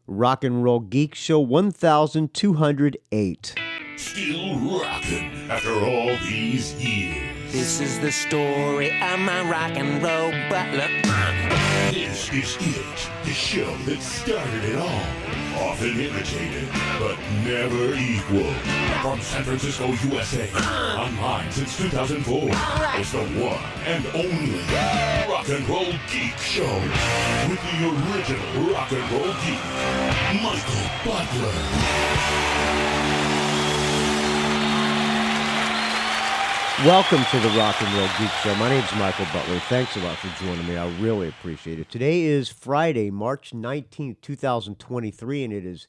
Rock and Roll Geek Show 1208. Still rocking after all these years. This is the story of my rock and roll butler. This is it, the show that started it all. Often imitated, but never equal. From San Francisco, USA. Online since 2004. It's the one and only Rock and Roll Geek Show. With the original Rock and Roll Geek, Michael Butler. Welcome to the Rock and Roll Geek Show. My name's Michael Butler. Thanks a lot for joining me. I really appreciate it. Today is Friday, March 19th, 2023, and it is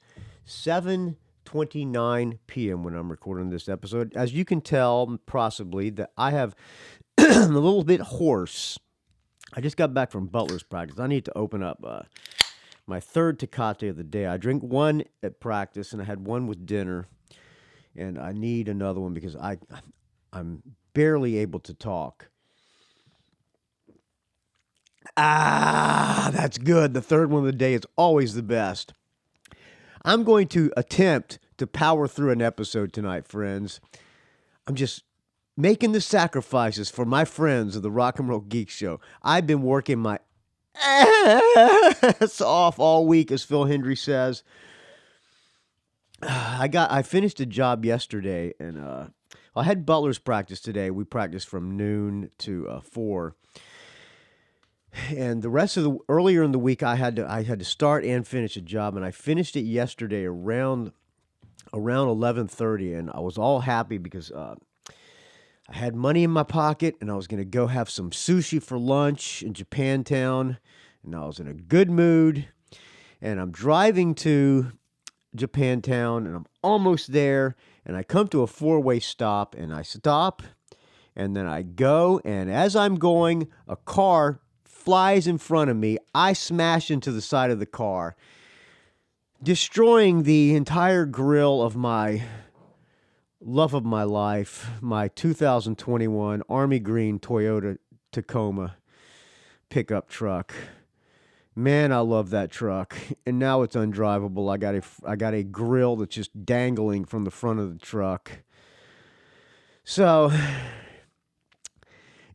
7:29 p.m. when I'm recording this episode. As you can tell, possibly, that I have a little bit hoarse. I just got back from Butler's practice. I need to open up my third Tecate of the day. I drink one at practice, and I had one with dinner, and I need another one because I'm barely able to talk. That's good. The third one of the day is always the best. I'm going to attempt to power through an episode tonight, friends. I'm just making the sacrifices for my friends of the Rock and Roll Geek Show. I've been working my ass off all week, as Phil Hendry says. I finished a job yesterday, and I had Butler's practice today. We practiced from noon to 4. And the rest of the earlier in the week, I had to start and finish a job, and I finished it yesterday around 11:30, and I was all happy because I had money in my pocket, and I was going to go have some sushi for lunch in Japantown, and I was in a good mood. And I'm driving to Japantown, and I'm almost there. And I come to a four-way stop, and I stop, and then I go, and as I'm going, a car flies in front of me. I smash into the side of the car, destroying the entire grill of my love of my life, my 2021 Army Green Toyota Tacoma pickup truck. Man, I love that truck, and now it's undrivable. I got a grill that's just dangling from the front of the truck. So,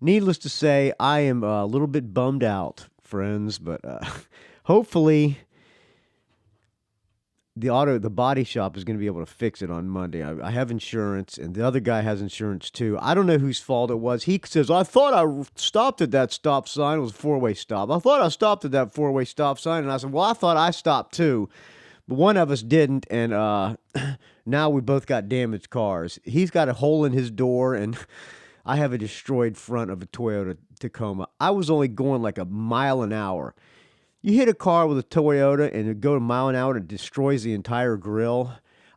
needless to say, I am a little bit bummed out, friends, but hopefully the body shop is going to be able to fix it on Monday. I have insurance, and the other guy has insurance too. I don't know whose fault it was. He says, I thought I stopped at that stop sign. It was a four-way stop. I thought I stopped at that four-way stop sign. And I said, well, I thought I stopped too. But one of us didn't, and now we both got damaged cars. He's got a hole in his door, and I have a destroyed front of a Toyota Tacoma. I was only going like a mile an hour. You hit a car with a Toyota and it go a mile an hour and it destroys the entire grill.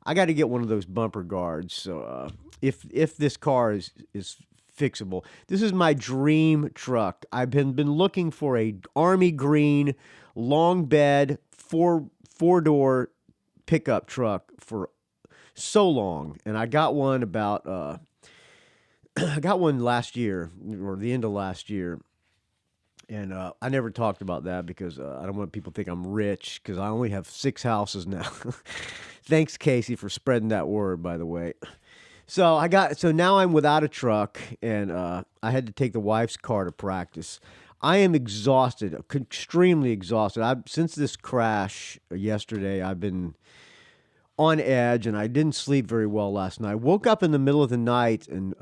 I got to get one of those bumper guards. So if this car is fixable, this is my dream truck. I've been looking for a Army Green long bed four-door pickup truck for so long, and I got one about I got one last year or the end of last year. And I never talked about that because I don't want people to think I'm rich because I only have 6 houses now. Thanks, Casey, for spreading that word, by the way. So now I'm without a truck, and I had to take the wife's car to practice. I am exhausted, extremely exhausted. Since this crash yesterday, I've been on edge, and I didn't sleep very well last night. I woke up in the middle of the night, and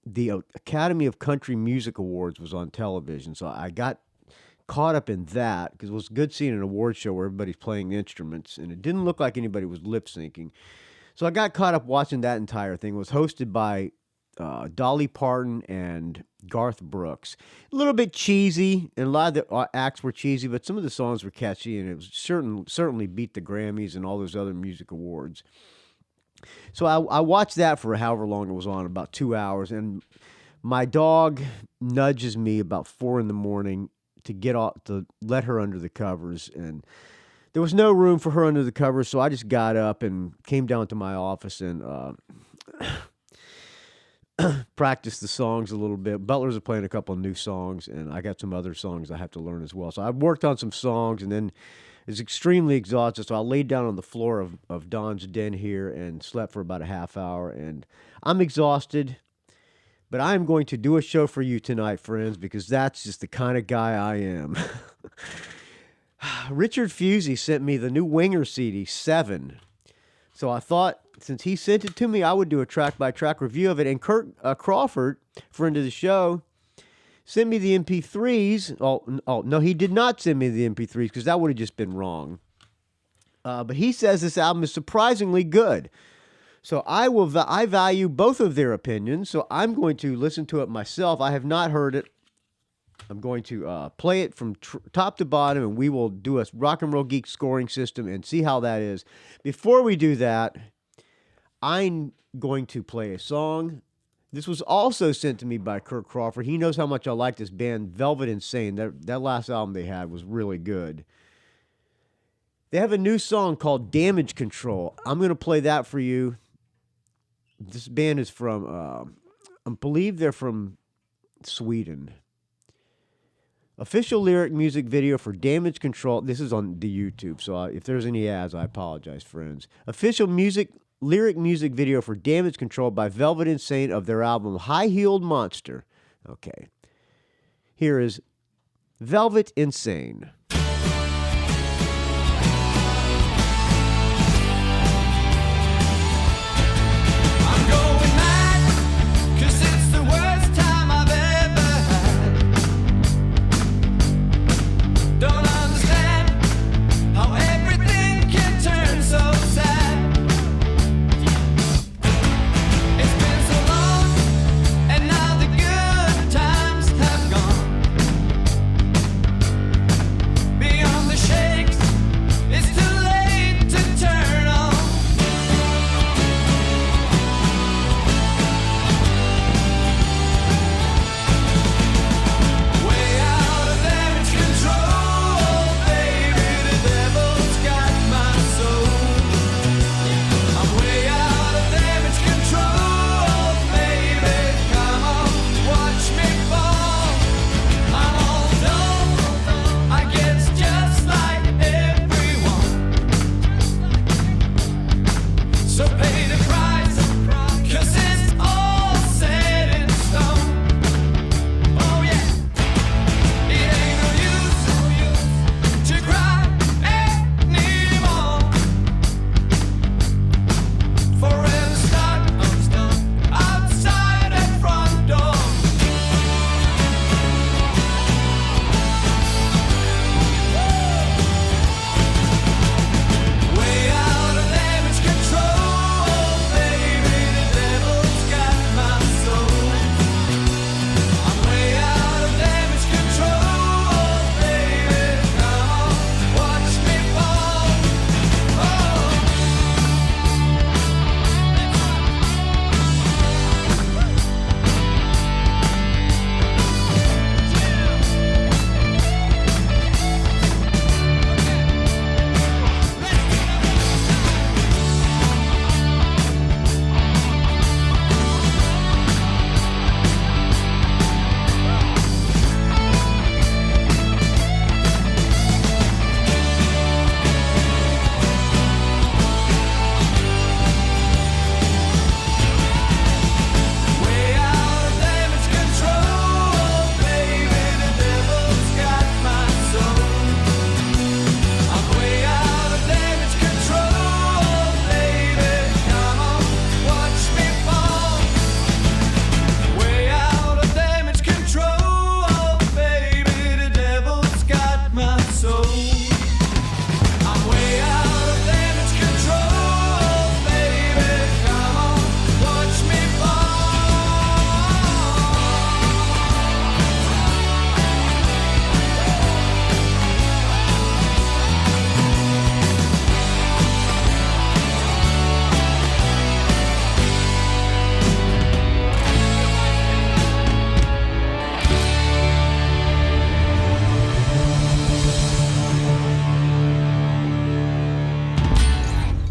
the Academy of Country Music Awards was on television, so I got caught up in that because it was good seeing an award show where everybody's playing instruments, and it didn't look like anybody was lip-syncing. So I got caught up watching that entire thing. It was hosted by Dolly Parton and Garth Brooks. A little bit cheesy, and a lot of the acts were cheesy, but some of the songs were catchy, and it was certainly beat the Grammys and all those other music awards. So I watched that for however long it was on, about 2 hours, and my dog nudges me about 4 a.m. to get off, to let her under the covers, and there was no room for her under the covers, so I just got up and came down to my office and practiced the songs a little bit. Butler's are playing a couple of new songs, and I got some other songs I have to learn as well. So I worked on some songs, and then is extremely exhausted, so I laid down on the floor of Don's den here and slept for about a half hour, and I'm exhausted. But I am going to do a show for you tonight, friends, because that's just the kind of guy I am. Richard Fusey sent me the new Winger CD, 7. So I thought, since he sent it to me, I would do a track-by-track review of it. And Kirk Crawford, friend of the show, sent me the MP3s. Oh, no, he did not send me the MP3s because that would have just been wrong. But he says this album is surprisingly good. So I value both of their opinions, so I'm going to listen to it myself. I have not heard it. I'm going to play it from top to bottom, and we will do a Rock and Roll Geek scoring system and see how that is. Before we do that, I'm going to play a song. This was also sent to me by Kirk Crawford. He knows how much I like this band, Velvet Insane. That last album they had was really good. They have a new song called Damage Control. I'm going to play that for you. This band is from, I believe they're from Sweden. Official lyric music video for Damage Control. This is on the YouTube, so if there's any ads, I apologize, friends. Official lyric music video for Damage Control by Velvet Insane of their album High Heeled Monster. Okay. Here is Velvet Insane.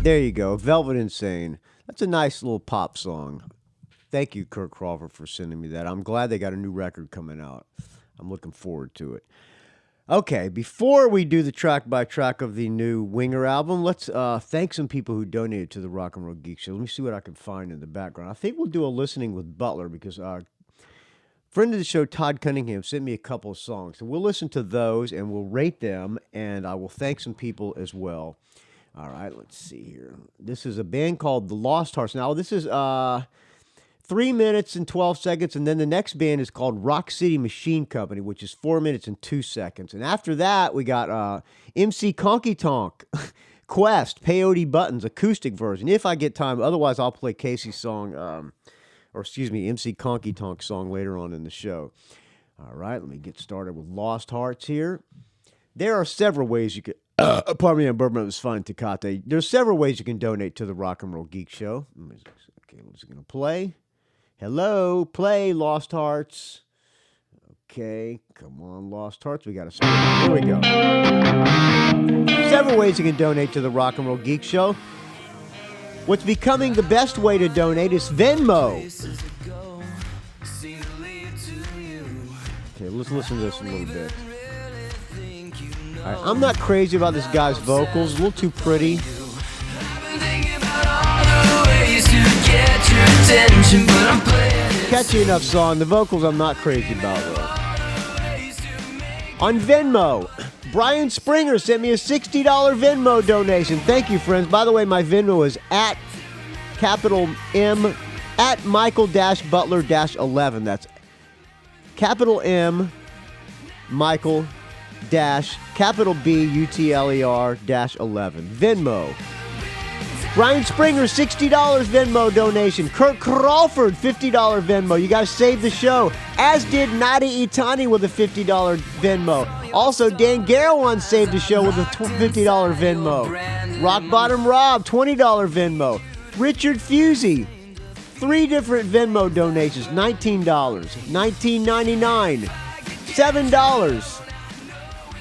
There you go, Velvet Insane. That's a nice little pop song. Thank you, Kirk Crawford, for sending me that. I'm glad they got a new record coming out. I'm looking forward to it. Okay, before we do the track by track of the new Winger album, let's thank some people who donated to the Rock and Roll Geek Show. Let me see what I can find in the background. I think we'll do a listening with Butler because friend of the show, Todd Cunningham, sent me a couple of songs. So we'll listen to those and we'll rate them, and I will thank some people as well. All right, let's see here. This is a band called The Lost Hearts. Now, this is 3 minutes and 12 seconds, and then the next band is called Rock City Machine Company, which is 4 minutes and 2 seconds. And after that, we got MC Conkietonk, Quest, Peyote Buttons, acoustic version, if I get time. Otherwise, I'll play Casey's song, MC Conkietonk song later on in the show. All right, let me get started with Lost Hearts here. There are several ways you could... pardon me, Bourbon was fine, Tecate. There's several ways you can donate to the Rock and Roll Geek Show. Okay, I'm just going to play. Hello, play, Lost Hearts. Okay, come on, Lost Hearts. We got to start. Here we go. Several ways you can donate to the Rock and Roll Geek Show. What's becoming the best way to donate is Venmo. Okay, let's listen to this a little bit. All right, I'm not crazy about this guy's vocals. A little too pretty. Catchy enough song. The vocals I'm not crazy about, though. On Venmo, Brian Springer sent me a $60 Venmo donation. Thank you, friends. By the way, my Venmo is at capital M, at Michael-Butler-11. That's capital M, Michael capital B UTLER -11. Venmo. Brian Springer, $60 Venmo donation. Kirk Crawford, $50 Venmo. You guys saved the show. As did Nadi Itani with a $50 Venmo. Also, Dan Gerawan saved the show with a $50 Venmo. Rockbottom Rob, $20 Venmo. Richard Fusey, 3 different Venmo donations, $19, $19.99, $7.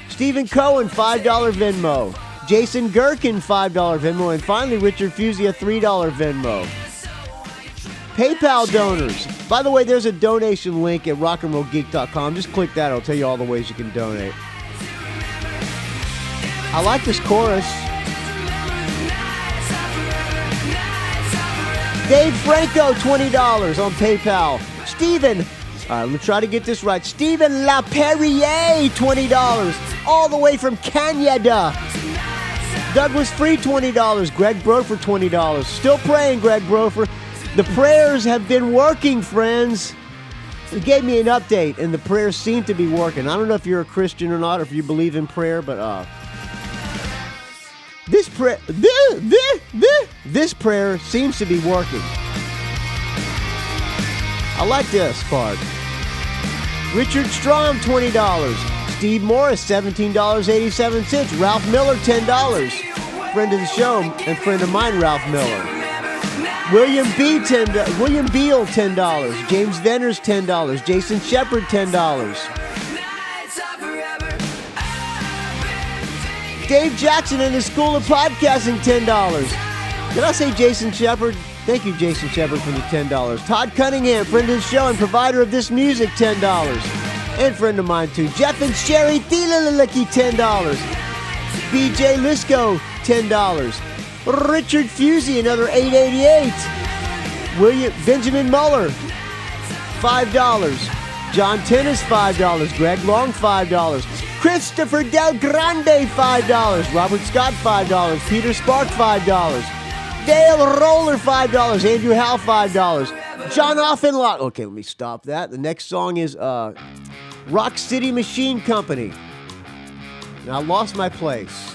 Stephen Cohen, $5 Venmo. Jason Gerken, $5 Venmo. And finally, Richard Fusey, a $3 Venmo. PayPal donors. By the way, there's a donation link at rockandrollgeek.com. Just click that. It'll tell you all the ways you can donate. I like this chorus. Dave Franco, $20 on PayPal. Steven, all right, let me try to get this right. Stephen LaPerriere, $20, all the way from Canada. Douglas Free, $20. Greg Brofer, $20. Still praying, Greg Brofer. The prayers have been working, friends. He gave me an update, and the prayers seem to be working. I don't know if you're a Christian or not, or if you believe in prayer, but this prayer seems to be working. I like this part. Richard Strom, $20. Steve Morris, $17.87. Ralph Miller, $10. Friend of the show and friend of mine, Ralph Miller. William Beal, $10. James Venners, $10. Jason Shepard, $10. Dave Jackson and the School of Podcasting, $10. Did I say Jason Shepard? Thank you, Jason Shepard, for the $10. Todd Cunningham, friend of the show and provider of this music, $10. And friend of mine, too. Jeff and Sherry Thielalicky, $10. BJ Lisco, $10. Richard Fusey, another $8.88. Benjamin Muller, $5. John Tennis, $5. Greg Long, $5. Christopher Del Grande, $5. Robert Scott, $5. Peter Spark, $5. Dale Roller, $5. Andrew Howe, $5. John Offenlock. Okay, let me stop that. The next song is Rock City Machine Company. Now, I lost my place.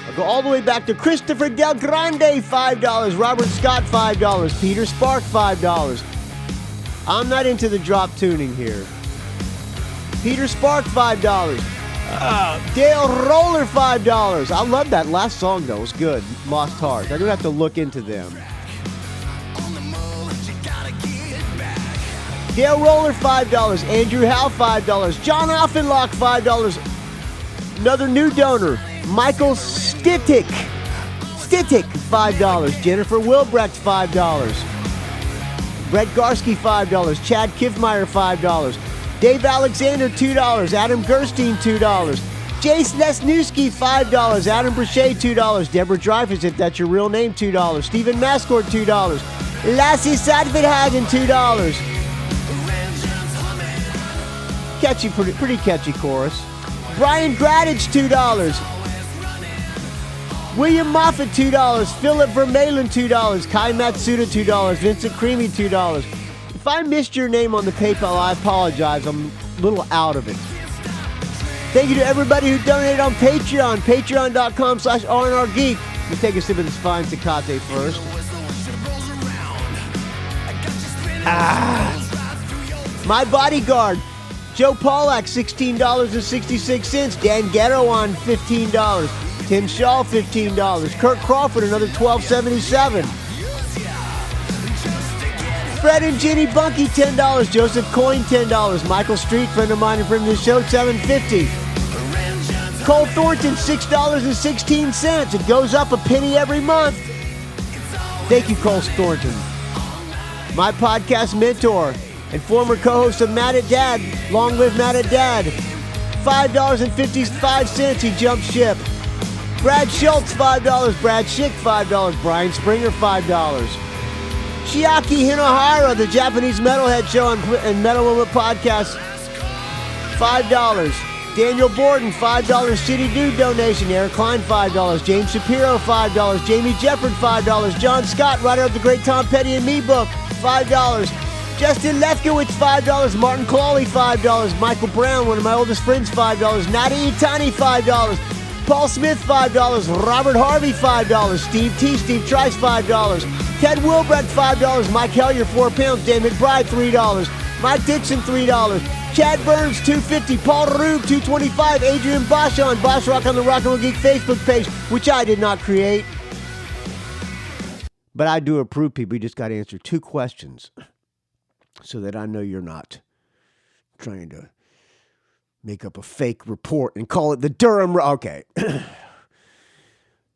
I'll go all the way back to Christopher Del Grande, $5. Robert Scott, $5. Peter Spark, $5. I'm not into the drop tuning here. Peter Spark, $5. Dale Roller, $5. I love that last song, though. It was good. Lost Heart. I'm going to have to look into them. Dale Roller, $5. Andrew Howe, $5. John Offenlock, $5. Another new donor, Michael Stittick, $5. Jennifer Wilbrecht, $5. Brett Garsky, $5. Chad Kiffmeyer, $5. Dave Alexander, $2. Adam Gerstein, $2. Jace Lesniewski, $5. Adam Brachet, $2. Deborah Dreyfus, if that's your real name, $2. Stephen Mascord, $2. Lassie Sadvidhagen, $2. Catchy, pretty catchy chorus. Brian Gradage, $2. William Moffat, $2. Philip Vermeulen, $2. Kai Matsuda, $2. Vincent Creamy, $2. If I missed your name on the PayPal, I apologize. I'm a little out of it. Thank you to everybody who donated on Patreon. Patreon.com/RNRGeek. Let me take a sip of this fine Tecate first. My Bodyguard. Joe Pawlak, $16.66. Dan Gerawan, $15. Tim Schall, $15. Kirk Crawford, another $12.77. Fred and Ginny Bunke, $10. Joseph Coyne, $10. Michael Street, friend of mine and friend of the show, $7.50. Cole Thornton, $6.16. It goes up a penny every month. Thank you, Cole Thornton. My podcast mentor and former co-host of Mad at Dad, long live Mad at Dad, $5.55. He jumped ship. Brad Schultz, $5. Brad Shick, $5. Brian Springer, $5. Chiaki Hinohara, the Japanese metalhead show and Metal Moment podcast, $5. Daniel Borden, $5 Shitty Dude donation. Eric Klein, $5. James Shapiro, $5. Jamie Jefford, $5. John Scott, writer of the Great Tom Petty and Me book, $5. Justin Lefkowitz, $5. Martin Clawley, $5. Michael Brown, one of my oldest friends, $5. Nadi Itani, $5. Paul Smith, $5. Robert Harvey, $5. Steve T. Steve Trice, $5. Ted Wilbrett, $5. Mike Hellier, 4 pounds. Dan McBride, $3. Mike Dixon, $3. Chad Burns, $2.50. Paul Rube, $2.25. Adrian Bosch on Bosch Rock on the Rock and Roll Geek Facebook page, which I did not create. But I do approve, people. You just got to answer 2 questions so that I know you're not trying to make up a fake report and call it the Durham. Okay.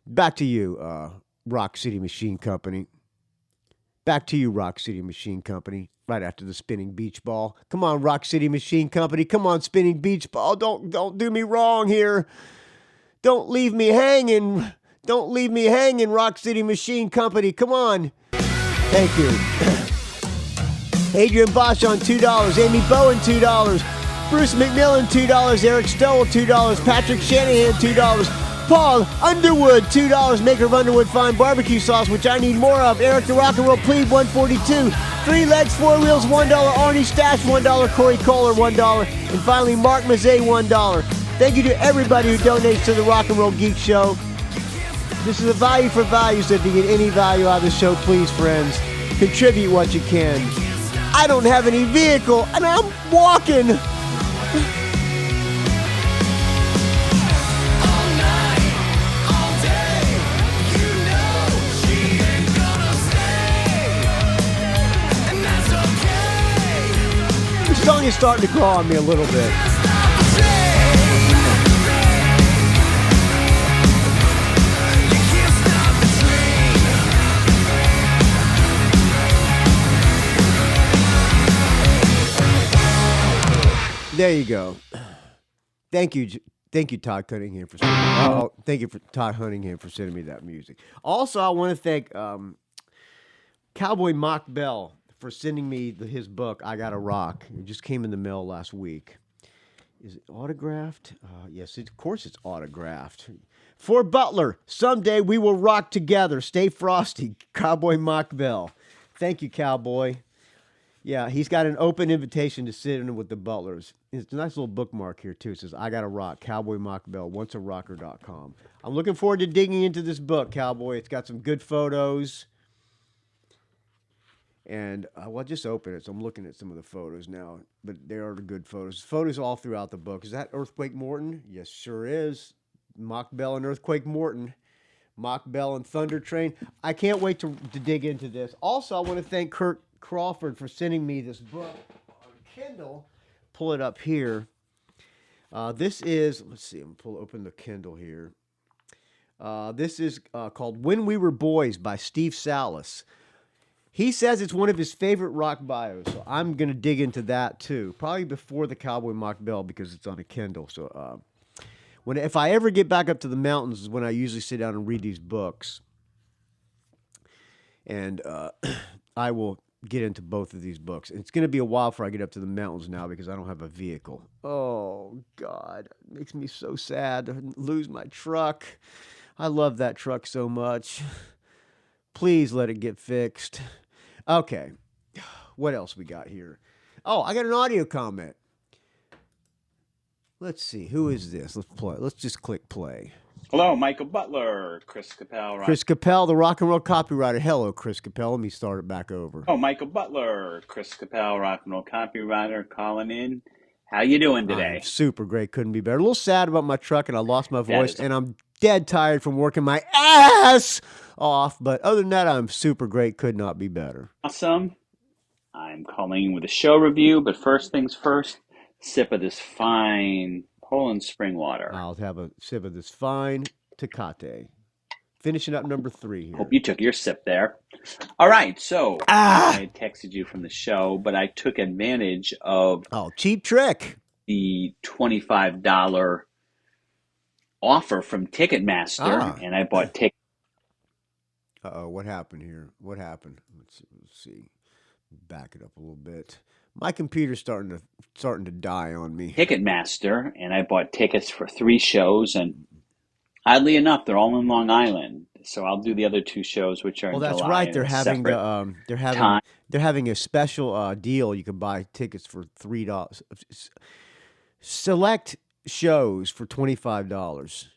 Back to you, Rock City Machine Company. Back to you, Rock City Machine Company. Right after the spinning beach ball. Come on, Rock City Machine Company. Come on, spinning beach ball. Don't do me wrong here. Don't leave me hanging. Don't leave me hanging, Rock City Machine Company. Come on. Thank you. Adrian Bosch on $2. Amy Bowen, $2. Bruce McMillan, $2. Eric Stowell, $2. Patrick Shanahan, $2. Paul Underwood, $2. Maker of Underwood Fine Barbecue Sauce, which I need more of. Eric the Rock and Roll Plebe, $1.42. 3 Legs, 4 Wheels, $1. Arnie Stash, $1. Corey Kohler, $1. And finally, Mark Mazet, $1. Thank you to everybody who donates to the Rock and Roll Geek Show. This is a value for value, so if you get any value out of the show, please, friends, contribute what you can. I don't have any vehicle, and I'm walking. This song is starting to grow on me a little bit. There you go. Thank you, Todd Cunningham for sending me. Thank you for Todd Cunningham for sending me that music. Also, I want to thank Cowboy Mock Bell for sending me his book, I Gotta Rock. It just came in the mail last week. Is it autographed? Yes, of course it's autographed. For Butler, someday we will rock together. Stay frosty, Cowboy Mock Bell. Thank you, Cowboy. Yeah, he's got an open invitation to sit in with the Butlers. It's a nice little bookmark here, too. It says, I Gotta Rock, Cowboy Mock Bell, oncearocker.com. I'm looking forward to digging into this book, Cowboy. It's got some good photos. And, well, just open it. So I'm looking at some of the photos now. But they are good photos. Photos all throughout the book. Is that Earthquake Morton? Yes, sure is. Mock Bell and Earthquake Morton. Mock Bell and Thunder Train. I can't wait to dig into this. Also, I want to thank Kirk Crawford for sending me this book on Kindle. Pull it up here. This is, let's see, I'm going to open the Kindle here. This is called When We Were Boys by Steve Salas. He says it's one of his favorite rock bios, so I'm gonna dig into that too. Probably before the Cowboy Mock Bell because it's on a Kindle. So if I ever get back up to the mountains is when I usually sit down and read these books, and I will get into both of these books. It's gonna be a while before I get up to the mountains now because I don't have a vehicle. Oh God, it makes me so sad to lose my truck. I love that truck so much. Please let it get fixed. Okay, what else we got here? Oh, I got an audio comment. Let's see, who is this? Let's play. Let's just click play. Hello, Michael Butler, Chris Capelle. Chris Capelle, the Rock and Roll Copywriter. Hello, Chris Capelle. Let me start it back over. Oh, Michael Butler, Chris Capelle, Rock and Roll Copywriter, calling in. How you doing today? I'm super great. Couldn't be better. A little sad about my truck, and I lost my voice, and I'm dead tired from working my ass off. But other than that, I'm super great. Could not be better. Awesome. I'm calling in with a show review, but first things first, sip of this fine Poland spring water. I'll have a sip of this fine Tecate. Finishing up number 3 here. Hope you took your sip there. All right, so I had texted you from the show, but I took advantage of cheap trick. The $25 offer from Ticketmaster, and I bought tickets. Uh-oh, what happened here? What happened? Let's see. Back it up a little bit. My computer's starting to die on me. Ticketmaster, and I bought tickets for 3 shows, and oddly enough, they're all in Long Island. So I'll do the other 2 shows, which are in July. Well, that's right. They're having a special deal. You can buy tickets for $3. Select shows for $25.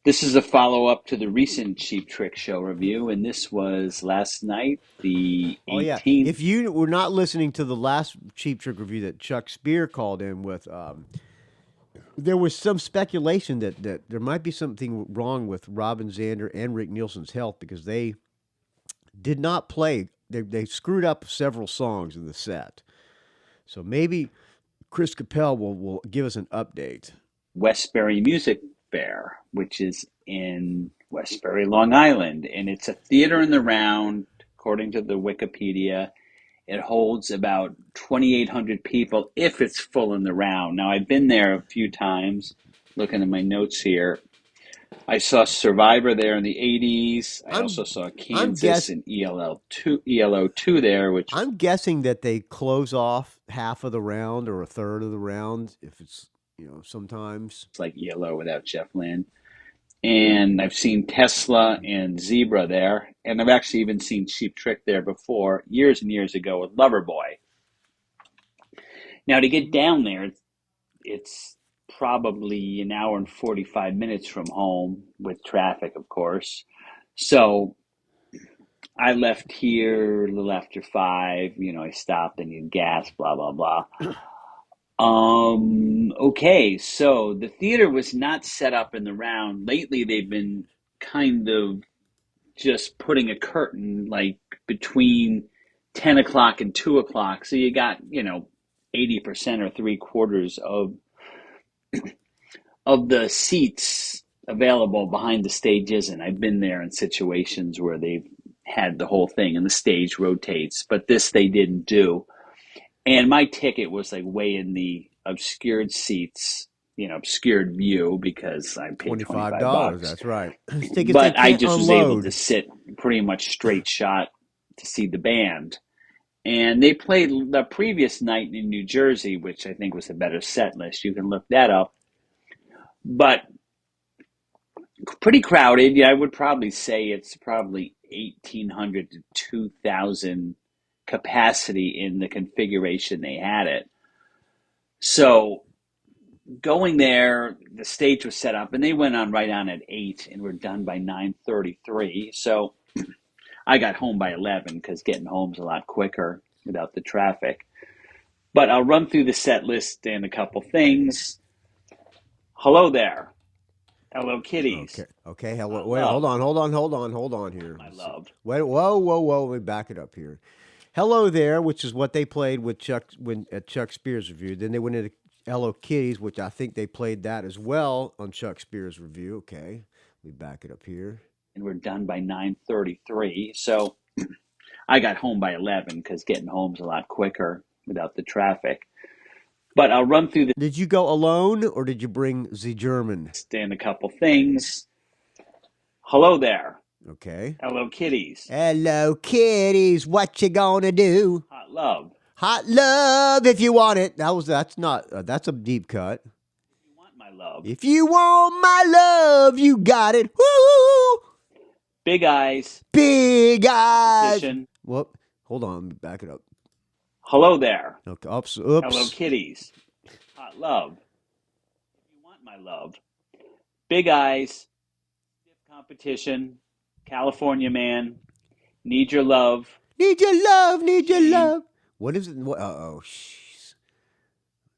This is a follow-up to the recent Cheap Trick show review, and this was last night, the 18th. Oh, yeah. If you were not listening to the last Cheap Trick review that Chuck Spear called in with, there was some speculation that there might be something wrong with Robin Zander and Rick Nielsen's health because they did not play. They screwed up several songs in the set. So maybe Chris Capelle will give us an update. Westbury Music Fair, which is in Westbury, Long Island, and it's a theater in the round, according to the Wikipedia. It holds about 2,800 people if it's full in the round. Now, I've been there a few times, looking at my notes here. I saw Survivor there in the 80s. I also saw Kansas and ELO2 there. Which I'm guessing that they close off half of the round or a third of the round if it's, sometimes. It's like ELO without Jeff Lynne. And I've seen Tesla and Zebra there. And I've actually even seen Cheap Trick there before, years and years ago with Loverboy. Now, to get down there, it's probably an hour and 45 minutes from home with traffic, of course. So I left here a little after 5. I stopped and needed gas, blah, blah, blah. Okay, so the theater was not set up in the round. Lately, they've been kind of just putting a curtain like between 10 o'clock and 2 o'clock. So you got, 80% or 3/4 of the seats available behind the stages. And I've been there in situations where they've had the whole thing and the stage rotates, but this they didn't do. And my ticket was like way in the obscured seats, obscured view because I paid $25. That's right. But I just was able to sit pretty much straight shot to see the band. And they played the previous night in New Jersey, which I think was a better set list. You can look that up. But pretty crowded. Yeah, I would probably say it's probably 1,800 to 2,000 capacity in the configuration they had it. So going there, the stage was set up and they went on right on at 8 and were done by 9:33. So I got home by 11 because getting home's a lot quicker without the traffic. But I'll run through the set list and a couple things. Hello there. Hello, kitties. Okay. Hello. Wait, hold on here. My love. Wait, whoa. Let me back it up here. Hello there, which is what they played with Chuck at Chuck Spear's review. Then they went into Hello Kitties, which I think they played that as well on Chuck Spear's review. Okay, let me back it up here. And we're done by 9:33. So I got home by 11 because getting home's a lot quicker without the traffic. But I'll run through Did you go alone or did you bring the German? and a couple things. Hello there. Okay. Hello, kitties. Hello, kitties. What you gonna do? Hot love. Hot love if you want it. That's a deep cut. You want my love. If you want my love, you got it. Woo! Big eyes. Big eyes. Competition. Whoop. Hold on. Let me back it up. Hello there. Okay. Oops. Hello, kitties. Hot love. If you want my love. Big eyes. Stiff competition. California man. Need your love. Need your love. Need your love. What is it? Uh-oh.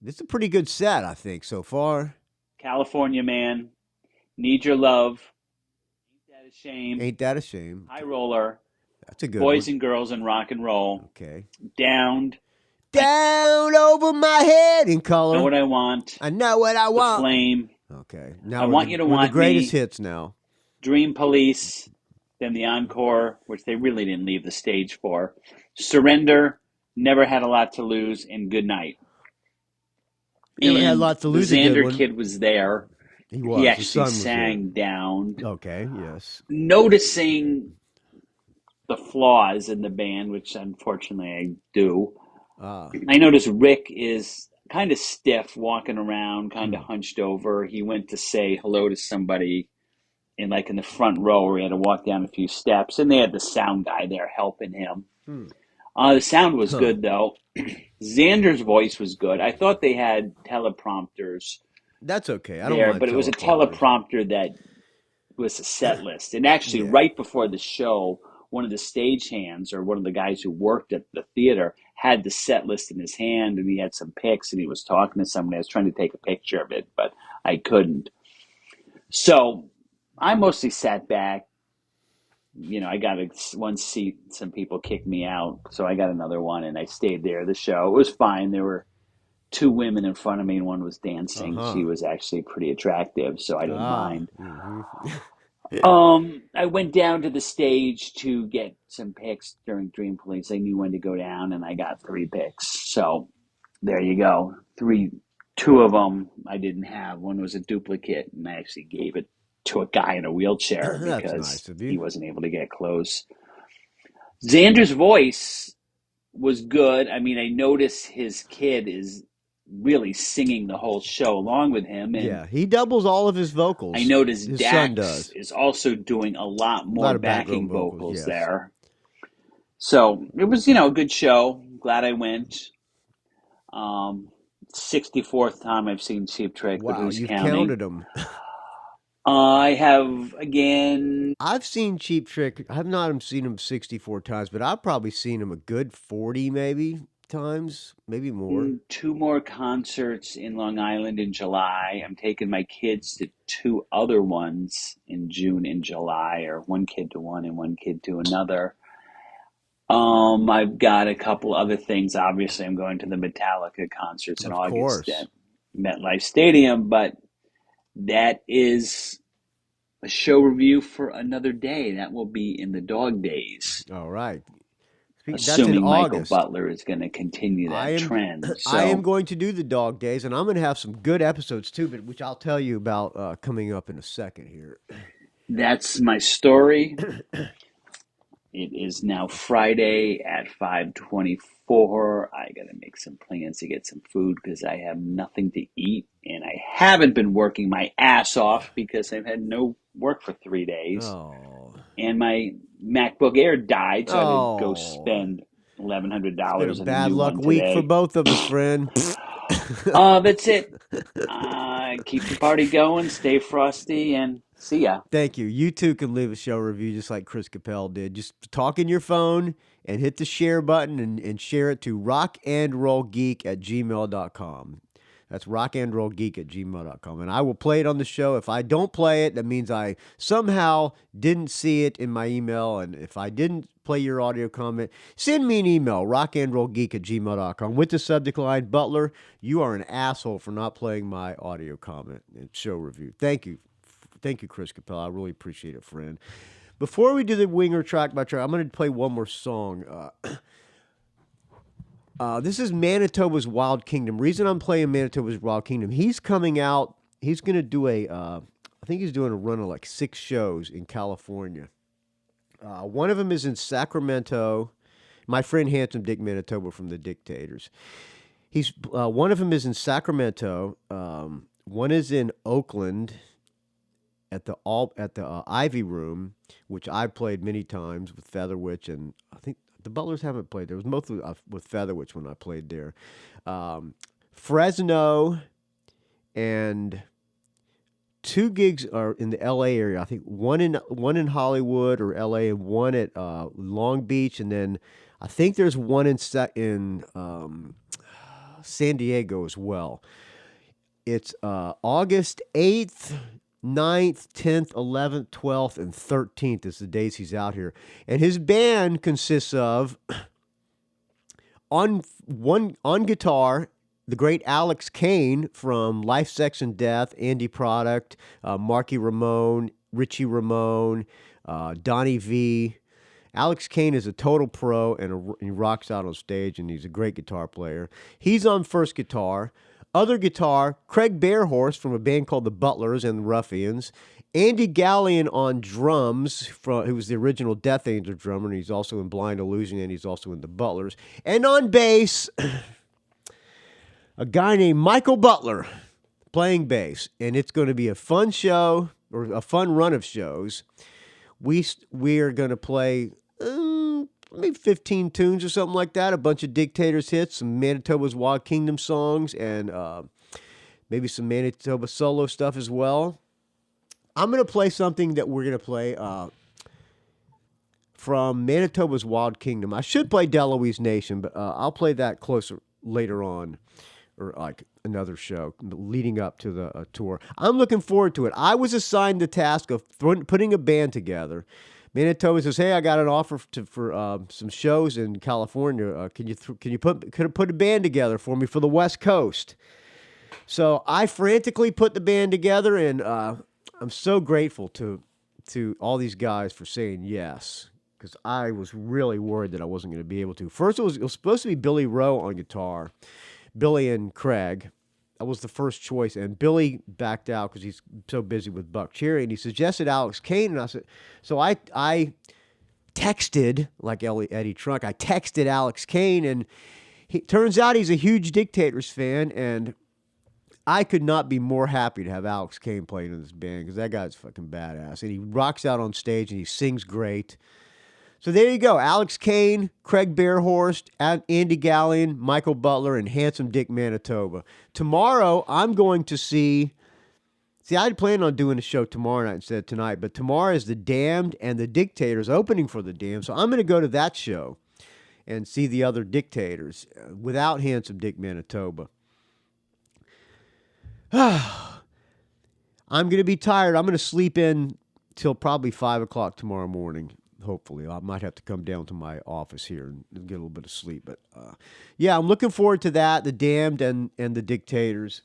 This is a pretty good set, I think, so far. California man. Need your love. Ain't that a shame? Ain't that a shame? High roller. That's a good Boys one. and girls in rock and roll. Okay. Downed. Down over my head in color. Know what I want. I know what I want. The flame. Okay. Now I want you to we're want the greatest me. hits now. Dream Police. Then the encore, which they really didn't leave the stage for. Surrender. Never had a lot to lose. And good night. Never had a lot to lose. The a good Xander one. kid was there. He was. He His actually son was sang down. there. Okay. Yes. Noticing the flaws in the band, which unfortunately I do. I noticed Rick is kind of stiff walking around, kind of hunched over. He went to say hello to somebody in the front row where he had to walk down a few steps, and they had the sound guy there helping him. The sound was good, though. Xander's voice was good. I thought they had teleprompters. That's okay. I don't there, mind but it was a teleprompter that was a set list. And actually, right before the show, one of the stagehands or one of the guys who worked at the theater had the set list in his hand, and he had some pics, and he was talking to somebody. I was trying to take a picture of it, but I couldn't. So I mostly sat back. I got one seat. Some people kicked me out, so I got another one, and I stayed there. The show, it was fine. There were two women in front of me, and one was dancing. She was actually pretty attractive, so I didn't mind. I went down to the stage to get some pics during Dream Police. I knew when to go down, and I got 3 pics. So there you go. 2 of them I didn't have. One was a duplicate, and I actually gave it to a guy in a wheelchair because he wasn't able to get close. Xander's voice was good. I mean, I noticed his kid is really singing the whole show along with him. And he doubles all of his vocals. I noticed his Dax son does. is also doing a lot more backing vocals yes. there. So it was, a good show. Glad I went. 64th time I've seen Cheap Trick, but who's you've counting? Counted them. I have, again. I've seen Cheap Trick. I've not seen him 64 times, but I've probably seen him a good 40 maybe times, maybe more. 2 more concerts in Long Island in July. I'm taking my kids to 2 other ones in June and July, or one kid to one and one kid to another. I've got a couple other things. Obviously, I'm going to the Metallica concerts in August at MetLife Stadium, but that is a show review for another day. That will be in the dog days. All right. Assuming Michael Butler is going to continue that trend. So, I am going to do the dog days, and I'm going to have some good episodes too, which I'll tell you about coming up in a second here. That's my story. It is now Friday at 5:24. I got to make some plans to get some food because I have nothing to eat, and I haven't been working my ass off because I've had no work for 3 days. And my MacBook Air died, so I had to go spend $1,100 It's been a bad luck week for both of us, friend. That's it. Keep the party going, stay frosty, and see ya. Thank you. You too can leave a show review just like Chris Capelle did. Just talk in your phone and hit the share button and share it to rockandrollgeek@gmail.com. That's rockandrollgeek@gmail.com. And I will play it on the show. If I don't play it, that means I somehow didn't see it in my email. And if I didn't play your audio comment, send me an email, rockandrollgeek@gmail.com, with the subject line, Butler, you are an asshole for not playing my audio comment and show review. Thank you. Thank you, Chris Capelle. I really appreciate it, friend. Before we do the winger track by track, I'm going to play one more song. This is Manitoba's Wild Kingdom. Reason I'm playing Manitoba's Wild Kingdom, he's coming out. He's going to do I think he's doing a run of like 6 shows in California. One of them is in Sacramento. My friend Handsome Dick Manitoba from the Dictators. One of them is in Sacramento. One is in Oakland at the Ivy Room, which I played many times with Featherwitch, and I think the Butlers haven't played there. It was mostly with Featherwitch when I played there. Fresno, and 2 gigs are in the L.A. area. I think one in Hollywood or L.A. and one at Long Beach, and then I think there's one in San Diego as well. It's August 8th, 9th, 10th, 11th, 12th, and 13th is the days he's out here. And his band consists of, on guitar, the great Alex Kane from Life, Sex, and Death, Andy Product, Marky Ramone, Richie Ramone, Donnie V. Alex Kane is a total pro, and he rocks out on stage, and he's a great guitar player. He's on first guitar. Other guitar, Craig Bearhorse from a band called the Butlers and the Ruffians. Andy Gallion on drums, who was the original Death Angel drummer, and he's also in Blind Illusion, and he's also in the Butlers. And on bass, a guy named Michael Butler playing bass. And it's going to be a fun show, or a fun run of shows. We are going to play maybe 15 tunes or something like that, a bunch of Dictators hits, some Manitoba's Wild Kingdom songs, and maybe some Manitoba solo stuff as well. I'm going to play something that we're going to play from Manitoba's Wild Kingdom. I should play Deloise Nation, but I'll play that closer later on, or like another show leading up to the tour. I'm looking forward to it. I was assigned the task of putting a band together. Manitoba says, "Hey, I got an offer for some shows in California. Can you put a band together for me for the West Coast?" So I frantically put the band together, and I'm so grateful to all these guys for saying yes, because I was really worried that I wasn't going to be able to. First, it was supposed to be Billy Rowe on guitar, Billy and Craig. That was the first choice, and Billy backed out because he's so busy with Buck Cherry, and he suggested Alex Kane, and I said, so I texted, like Eddie Trunk, I texted Alex Kane, and turns out he's a huge Dictators fan, and I could not be more happy to have Alex Kane playing in this band, because that guy's fucking badass, and he rocks out on stage, and he sings great. So there you go. Alex Kane, Craig Bearhorst, Andy Gallion, Michael Butler, and Handsome Dick Manitoba. Tomorrow, I'm going to see, I had planned on doing a show tomorrow night instead of tonight, but tomorrow is the Damned and the Dictators opening for the Damned, so I'm going to go to that show and see the other Dictators without Handsome Dick Manitoba. I'm going to be tired. I'm going to sleep in till probably 5 o'clock tomorrow morning. Hopefully, I might have to come down to my office here and get a little bit of sleep. But yeah, I'm looking forward to that, the Damned and the Dictators.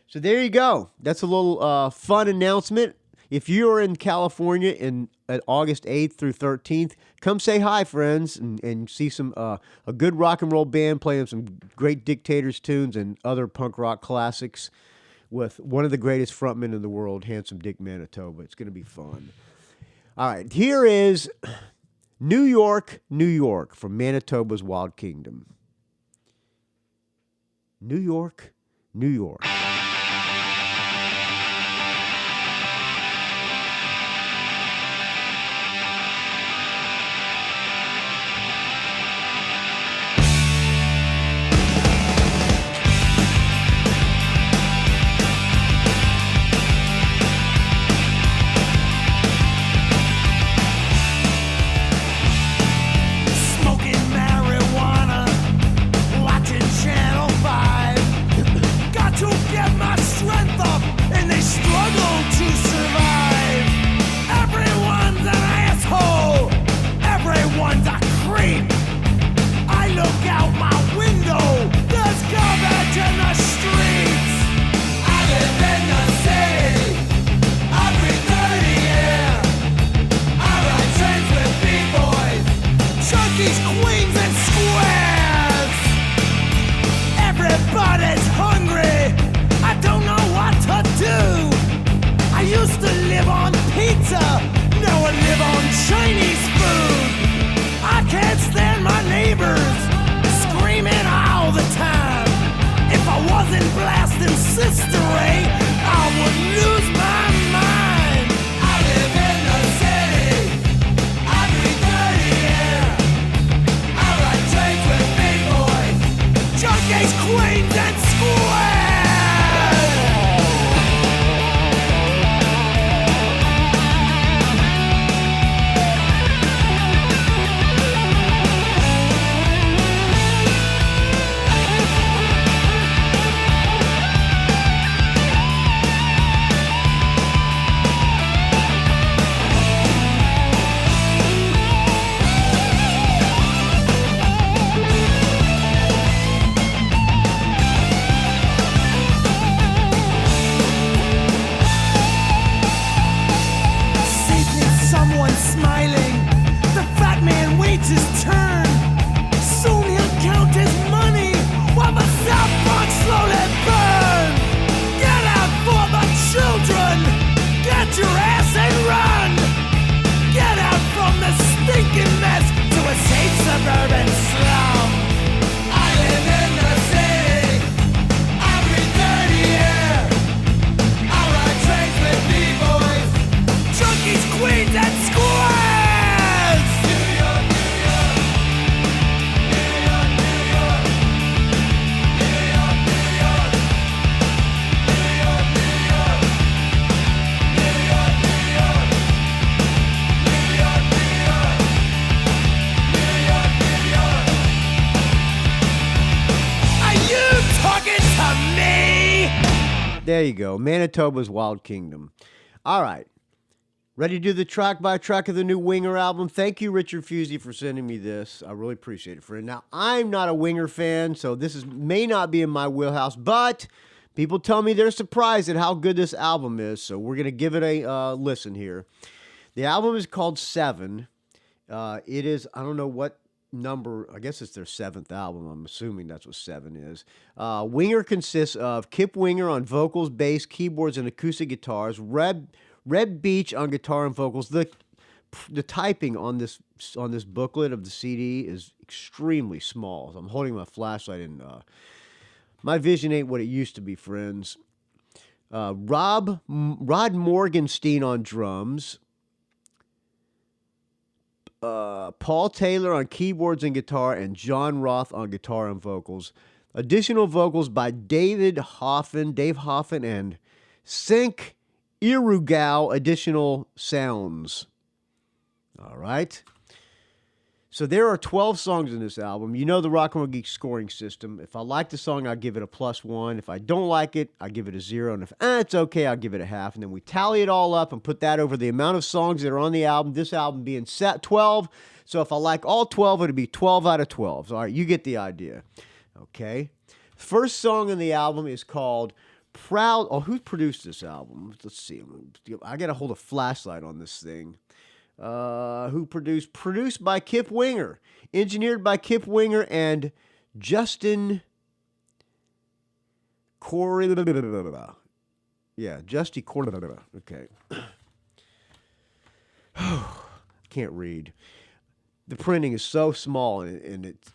So there you go. That's a little fun announcement. If you're in California at August 8th through 13th, come say hi, friends, and see some a good rock and roll band playing some great Dictators tunes and other punk rock classics with one of the greatest frontmen in the world, Handsome Dick Manitoba. It's going to be fun. All right, here is New York, New York from Manitoba's Wild Kingdom. New York, New York. Channel 5, got to get is smiling. The fat man waits his turn. Soon he'll count his money while the South Bronx slowly burns. Get out for the children. Get your ass and run. Get out from the stinking mess to a safe suburban slum. I live in the city. I breathe dirty air. I ride trains with B-boys, junkies, queens, and squares. New York, New York. New York, New York. New York, New York. New York, New York. New York, New York. New York, New York. New York, New York. Are you talking to me? There you go. Manitoba's Wild Kingdom. All right. Ready to do the track by track of the new Winger album? Thank you, Richard Fusey, for sending me this. I really appreciate it, friend. Now, I'm not a Winger fan, so this may not be in my wheelhouse, but people tell me they're surprised at how good this album is, so we're going to give it a listen here. The album is called Seven. It is, I don't know what number, I guess it's their 7th album. I'm assuming that's what 7 is. Winger consists of Kip Winger on vocals, bass, keyboards, and acoustic guitars. Red Beach on guitar and vocals. The typing on this booklet of the CD is extremely small. So I'm holding my flashlight and my vision ain't what it used to be, friends. Rod Morgenstein on drums. Paul Taylor on keyboards and guitar, and John Roth on guitar and vocals. Additional vocals by Dave Hoffen, and Sync Irugao additional sounds. All right. So there are 12 songs in this album. You know the Rock and Roll Geek scoring system. If I like the song, I'll give it a +1. If I don't like it, I give it a 0. And if it's okay, I'll give it a half. And then we tally it all up and put that over the amount of songs that are on the album. This album being set 12. So if I like all 12, it'll be 12 out of 12. All right, you get the idea. Okay. First song on the album is called Proud. Oh, who produced this album? Let's see. I got to hold a flashlight on this thing. Who produced by Kip Winger, engineered by Kip Winger and Justin Corey. Yeah, Justy Corey. Okay. Can't read. The printing is so small and it's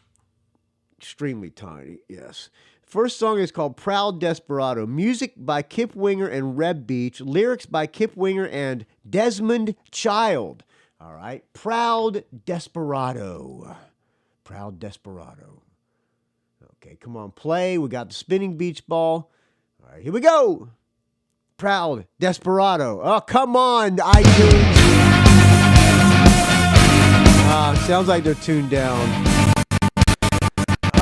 extremely tiny. Yes. First song is called Proud Desperado. Music by Kip Winger and Reb Beach. Lyrics by Kip Winger and Desmond Child. All right. Proud Desperado. Proud Desperado. Okay, come on, play. We got the spinning beach ball. All right, here we go. Proud Desperado. Oh, come on, iTunes. Sounds like they're tuned down.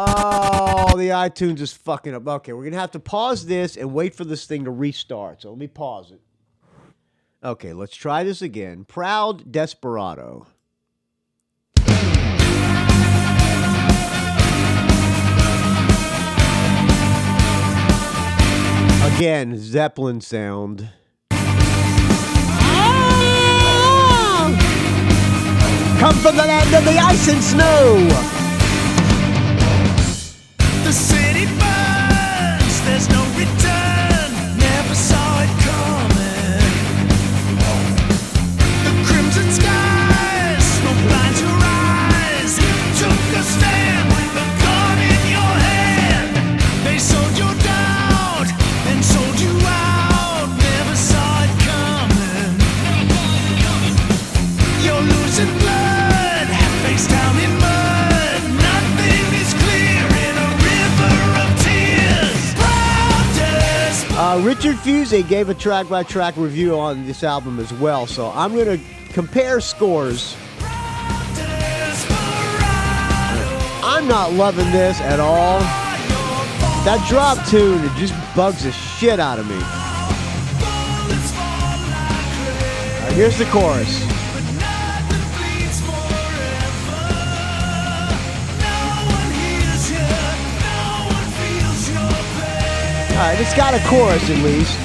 Oh, the iTunes is fucking up. Okay, we're going to have to pause this and wait for this thing to restart. So let me pause it. Okay, let's try this again. Proud Desperado. Again, Zeppelin sound. Come from the land of the ice and snow. The city burns, there's no return. Never saw it coming. The crimson skies, smoke blinds your eyes. Took a stand with a gun in your hand. They sold your doubt and sold you out. Never saw it coming. You're losing blood, face down in mud. Nothing is clear in a river of tears. Proud Desperado. Richard Fusey gave a track-by-track review on this album as well, so I'm going to compare scores. I'm not loving this at all. That drop tune, it just bugs the shit out of me. All right, here's the chorus. All right, it's got a chorus at least.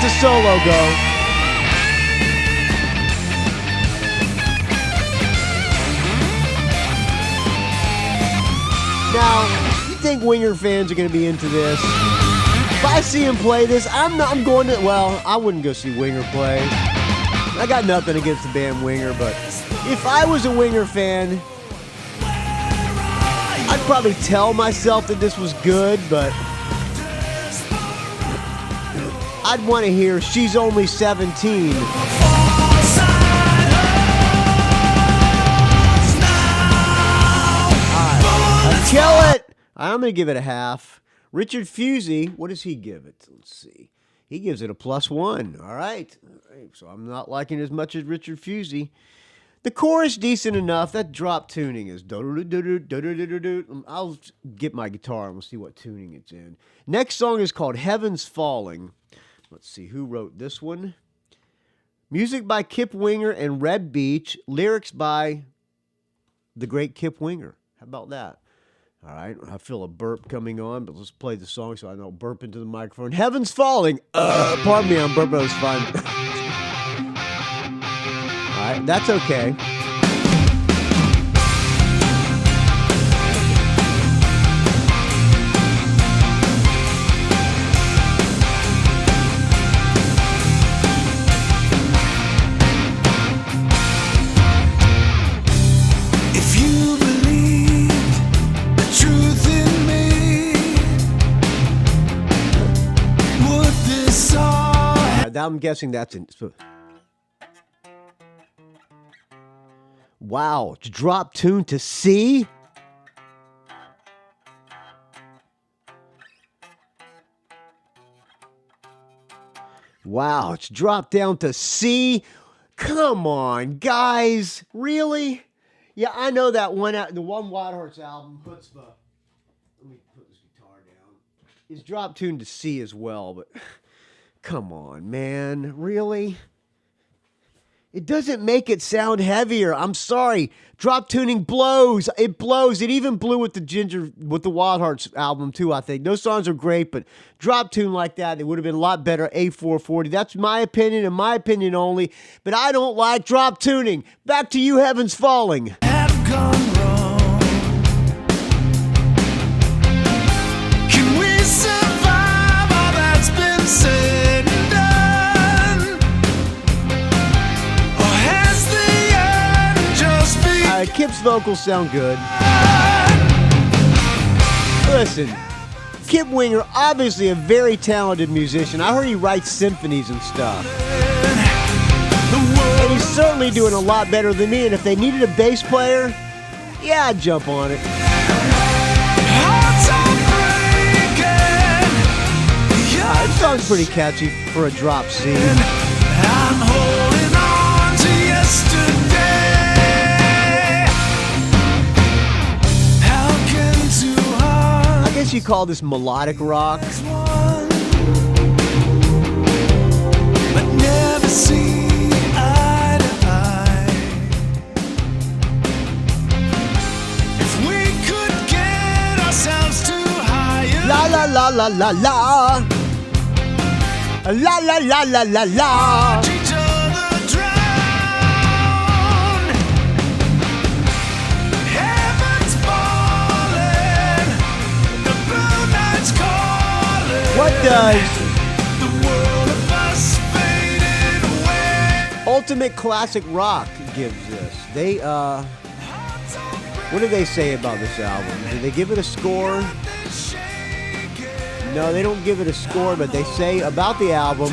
lets a solo go. Now, you think Winger fans are going to be into this? If I see him play this, I'm going to, well, I wouldn't go see Winger play. I got nothing against the band Winger, but if I was a Winger fan, I'd probably tell myself that this was good, but I'd want to hear She's Only 17. Kill it! I'm going to give it a half. Richard Fusey, what does he give it? Let's see. He gives it a +1. All right. So I'm not liking it as much as Richard Fusey. The chorus, decent enough. That drop tuning is... I'll get my guitar and we'll see what tuning it's in. Next song is called Heaven's Falling. Let's see who wrote this one. Music by Kip Winger and Red Beach. Lyrics by the great Kip Winger. How about that? All right, I feel a burp coming on, but let's play the song so I don't burp into the microphone. Heaven's Falling. Pardon me, I'm burping. That was fun. All right, that's okay. I'm guessing that's in. Wow, it's drop tune to C. Wow, it's dropped down to C. Come on, guys, really? Yeah, I know that one. The one Whitehorse album, Chutzpah. Let me put this guitar down. Is drop tune to C as well, but. Come on, man. Really? It doesn't make it sound heavier. I'm sorry. Drop tuning blows. It blows. It even blew with the Wild Hearts album too, I think. Those songs are great, but drop tune like that, it would have been a lot better. A440. That's my opinion and my opinion only. But I don't like drop tuning. Back to you, Heaven's Falling. Have gone wrong. Can we survive all that's been said? Kip's vocals sound good. Listen, Kip Winger, obviously a very talented musician. I heard he writes symphonies and stuff. And he's certainly doing a lot better than me. And if they needed a bass player, yeah, I'd jump on it. This song's pretty catchy for a drop C. I'm holding on to yesterday. I guess you call this melodic rock. But never see eye to eye. If we could get ourselves too high. La la la la la la. La la la la la la. Each other drown. Heaven's falling. The blue night's calling. What does The world of us faded away. Ultimate Classic Rock gives this? They what do they say about this album? Do they give it a score? No, they don't give it a score, but they say about the album,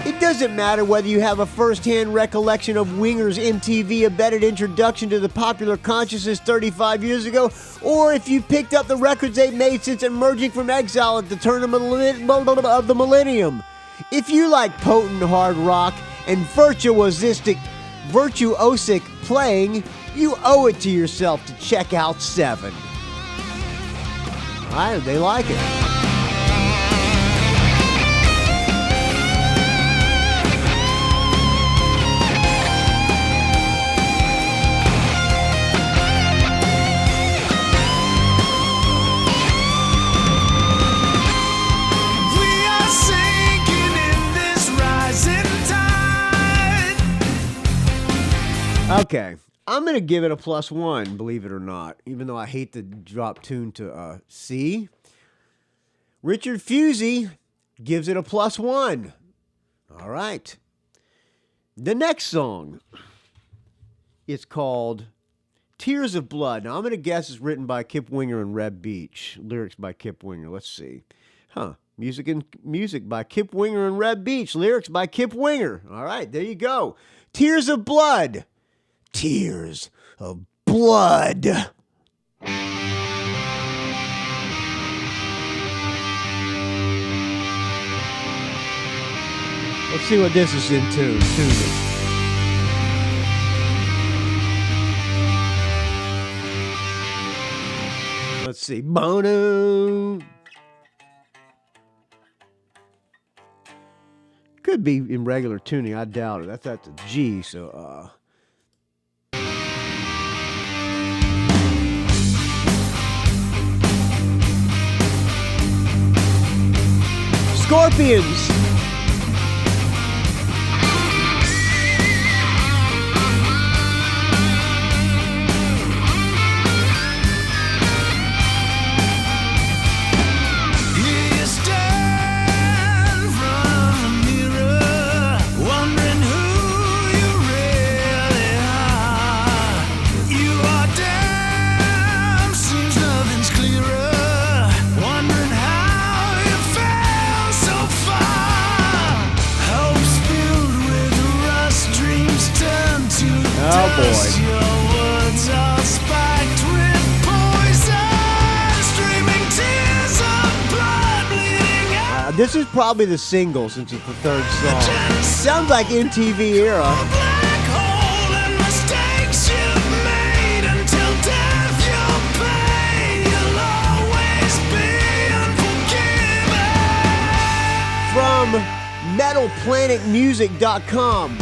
it doesn't matter whether you have a first-hand recollection of Winger's MTV-embedded introduction to the popular consciousness 35 years ago, or if you picked up the records they've made since emerging from exile at the turn of the millennium. If you like potent hard rock and virtuosic playing, you owe it to yourself to check out 7. They like it. We are singing. Okay. I'm going to give it a +1, believe it or not, even though I hate to drop tune to C. Richard Fusey gives it a +1. All right. The next song is called Tears of Blood. Now, I'm going to guess it's written by Kip Winger and Reb Beach. Lyrics by Kip Winger. Let's see. Music by Kip Winger and Reb Beach. Lyrics by Kip Winger. All right, there you go. Tears of Blood. Tears of Blood. Let's see what this is in tune. Let's see. Bono. Could be in regular tuning. I doubt it. That's at the G, so Scorpions. Oh boy. This is probably the single since it's the third song. Sounds like MTV era. From metalplanetmusic.com.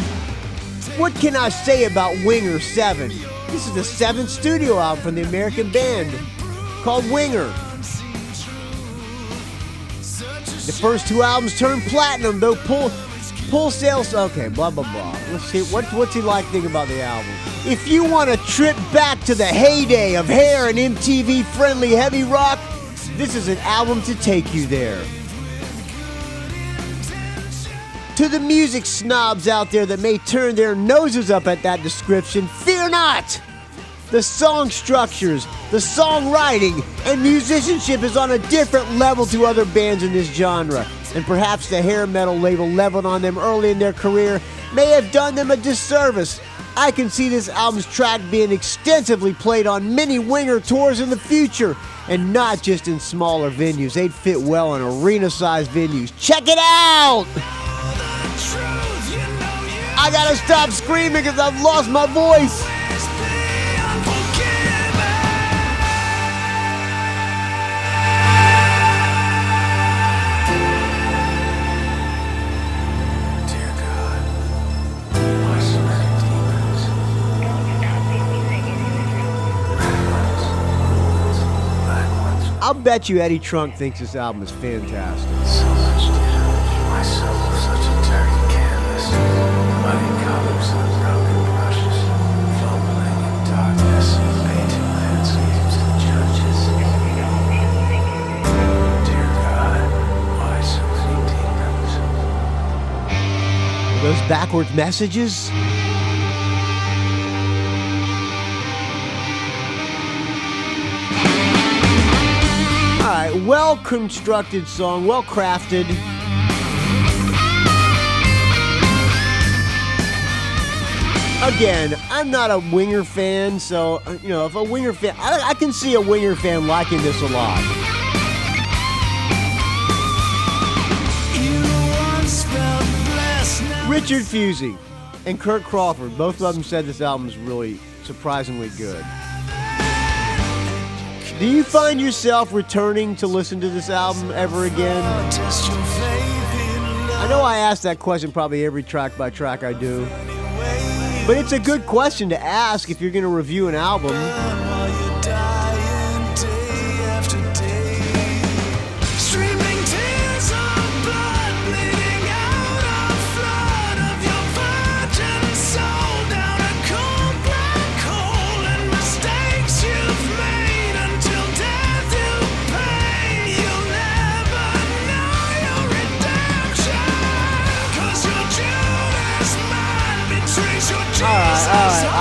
What can I say about Winger 7? This is the 7th studio album from the American band called Winger. The first 2 albums turned platinum, though pull sales. Okay, blah blah blah. Let's see what's he like thinking about the album. If you want a trip back to the heyday of hair and MTV friendly heavy rock, this is an album to take you there. To the music snobs out there that may turn their noses up at that description, fear not! The song structures, the songwriting, and musicianship is on a different level to other bands in this genre, and perhaps the hair metal label leveled on them early in their career may have done them a disservice. I can see this album's track being extensively played on many Winger tours in the future, and not just in smaller venues. They'd fit well in arena-sized venues. Check it out! I gotta stop screaming because I've lost my voice. Dear God, why so many demons? Red ones. I'll bet you Eddie Trunk thinks this album is fantastic. So much damage. My soul, such a dirty canvas. Muddy colors and broken brushes. Fumbling in darkness. Painting landscapes and churches. Dear God, why so many demons? Those backwards messages? Alright, well-constructed song, well-crafted. Again, I'm not a Winger fan, so, if a Winger fan... I can see a Winger fan liking this a lot. Richard Fusey and Kirk Crawford, both of them said this album is really surprisingly good. Do you find yourself returning to listen to this album ever again? I know I ask that question probably every track by track I do, but it's a good question to ask if you're going to review an album.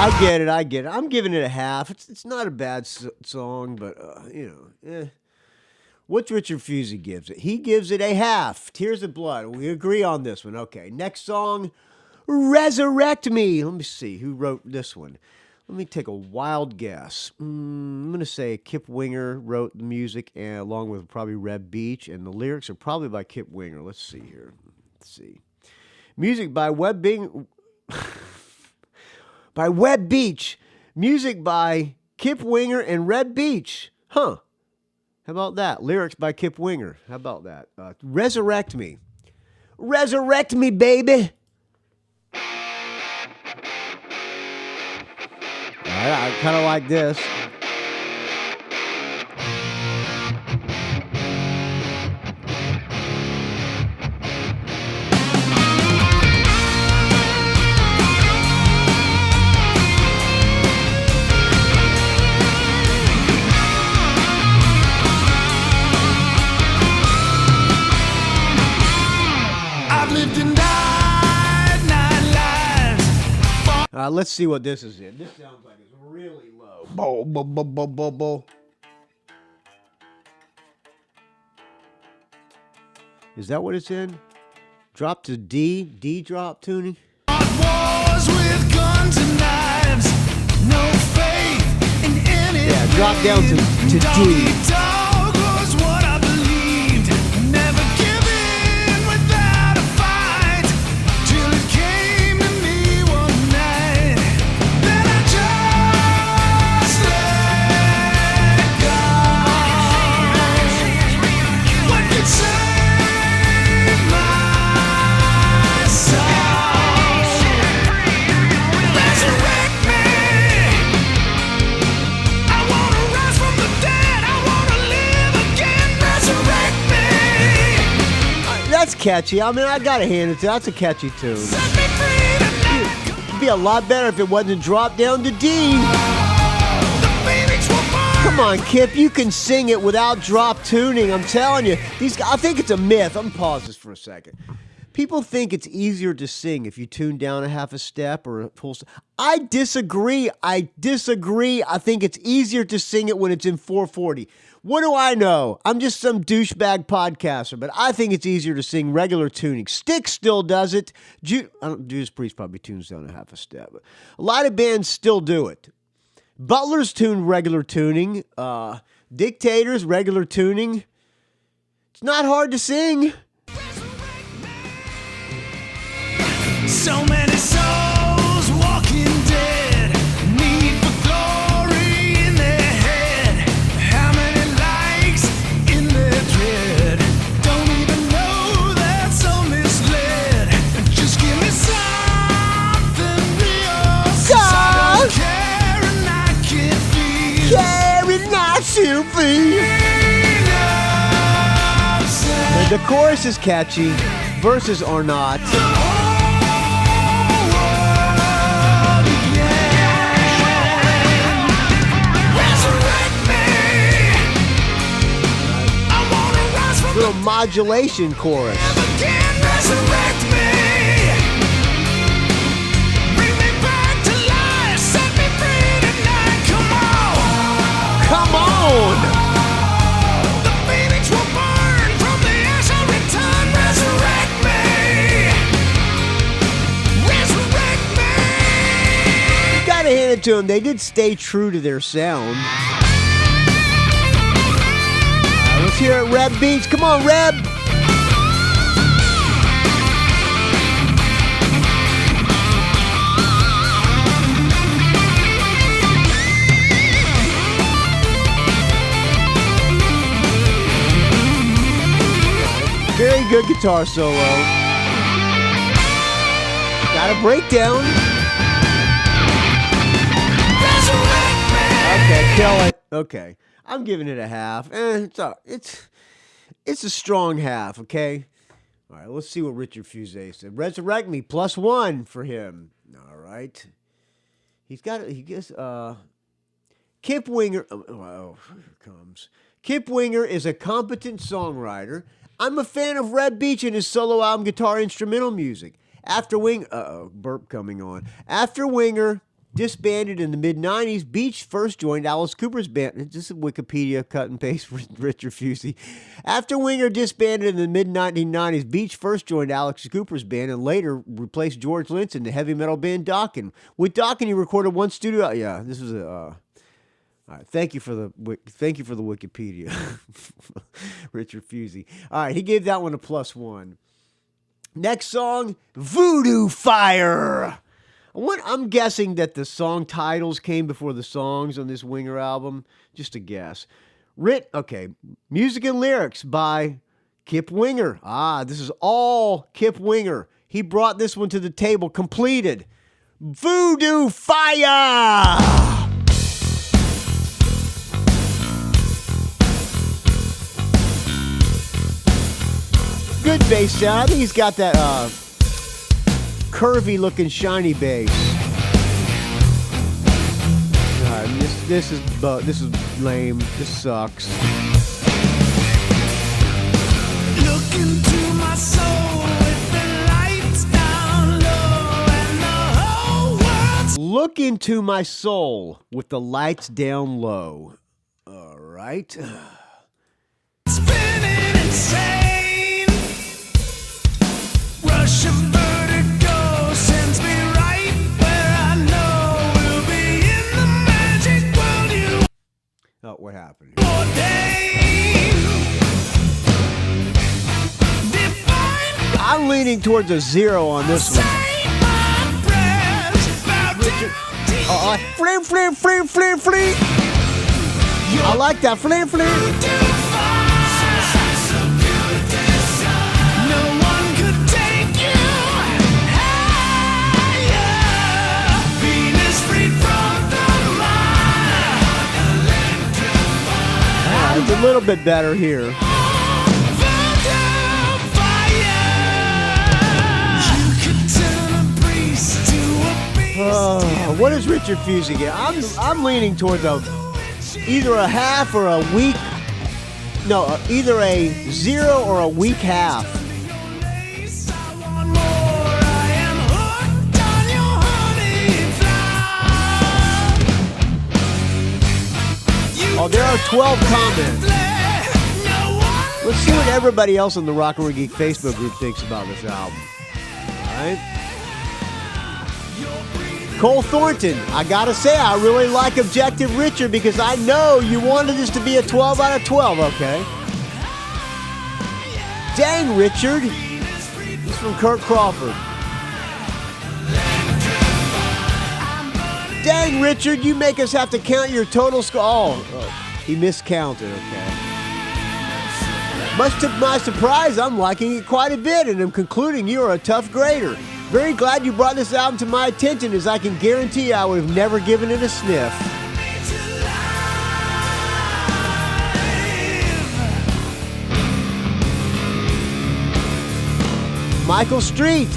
I get it. I'm giving it a half. It's not a bad song, but, What's Richard Fusey gives it? He gives it a half. Tears of Blood. We agree on this one. Okay, next song, Resurrect Me. Let me see who wrote this one. Let me take a wild guess. I'm going to say Kip Winger wrote the music along with probably Reb Beach, and the lyrics are probably by Kip Winger. Let's see here. Let's see. Music by Web Beach. Music by Kip Winger and Reb Beach. Huh. How about that? Lyrics by Kip Winger. How about that? Resurrect Me. Resurrect me, baby. I kind of like this. I've lived and died 9 lives. Let's see what this is in. This sounds like it's really low. Bo, bo, bo, bo, bo, bo. Is that what it's in? Drop to D? D drop tuning? Wars with guns and knives. No faith in any. Yeah, drop down to D. Dog was what I believed. Never give in without a fight. Till it came to me one night. Then I just let go. What could save my soul? Resurrect me. I wanna rise from the dead. I wanna live again. Resurrect me. That's catchy. I mean, I gotta hand it to you. That's a catchy tune. Set me free tonight. It'd be a lot better if it wasn't dropped down to D. The phoenix will burn. Come on, Kip, you can sing it without drop tuning. I'm telling you. I think it's a myth. I'm gonna pause this for a second. People think it's easier to sing if you tune down a half a step or a full step. I disagree. I think it's easier to sing it when it's in 440. What do I know? I'm just some douchebag podcaster, but I think it's easier to sing regular tuning. Styx still does it. Judas Priest probably tunes down a half a step. But a lot of bands still do it. Butler's tune regular tuning. Dictators regular tuning. It's not hard to sing. So many souls walking dead. Need for glory in their head. How many likes in their dread? Don't even know they're so misled. Just give me something real. 'Cause I don't care and I can't feel Carry not to be. enough. The chorus is catchy. Verses are not. Little modulation chorus. Resurrect me. Bring me back to life. Set me free tonight. Come on. Come on! The phoenix will burn. From the ash I'll return. Resurrect me. Resurrect me. Gotta hand it to them. They did stay true to their sound. Let's hear it, Reb Beats. Come on, Reb. Very good guitar solo. Got a breakdown. Resurrect me. Okay, kill it. Okay. I'm giving it a half. It's a strong half, okay? All right, let's see what Richard Fusey said. Resurrect Me, +1 for him. All right. He gets, Kip Winger, here it comes. Kip Winger is a competent songwriter. I'm a fan of Reb Beach and his solo album guitar instrumental music. After Winger, burp coming on. After Winger, Disbanded in the mid-90s, Beach first joined Alice Cooper's band. This is Wikipedia cut and paste for Richard Fusey. After Winger disbanded in the mid-1990s, Beach first joined Alex Cooper's band and later replaced George Lynch in the heavy metal band Dokken. With Dokken, he recorded one studio. Yeah, this was a. All right, thank you for the Wikipedia, Richard Fusey. All right, he gave that one a +1. Next song, Voodoo Fire. I'm guessing that the song titles came before the songs on this Winger album. Just a guess. Music and lyrics by Kip Winger. This is all Kip Winger. He brought this one to the table completed. Voodoo Fire! Good bass sound. I think he's got that curvy looking shiny bass. This is lame. This sucks. Look into my soul with the lights down low and the whole world's Look into my soul with the lights down low. All right. spinning insane. Rush of vertigo sends me right where I know we'll be in the magic world you Oh, what happened? ordain. Divine I'm leaning towards a 0 on this one. say my prayers, bow down to you. Flim, flim, flim, flim, flim. I like that. Flim, flim. No one could take you higher. Venus freed from the mind. It's a little bit better here. Voodoo fire. You could turn a priest to a beast. What does Richard Fusey get? I'm leaning towards either a half or a weak. No, either a 0 or a weak half. Oh, there are 12 comments. Let's see what everybody else on the Rock and Roll Geek Facebook group thinks about this album. All right. Cole Thornton, I gotta say, I really like Objective Richard because I know you wanted this to be a 12 out of 12, okay? Dang, Richard. This is from Kirk Crawford. Dang, Richard, you make us have to count your total score. Oh, he miscounted, okay. Much to my surprise, I'm liking it quite a bit, and I'm concluding you're a tough grader. Very glad you brought this album to my attention, as I can guarantee I would have never given it a sniff. Michael Street,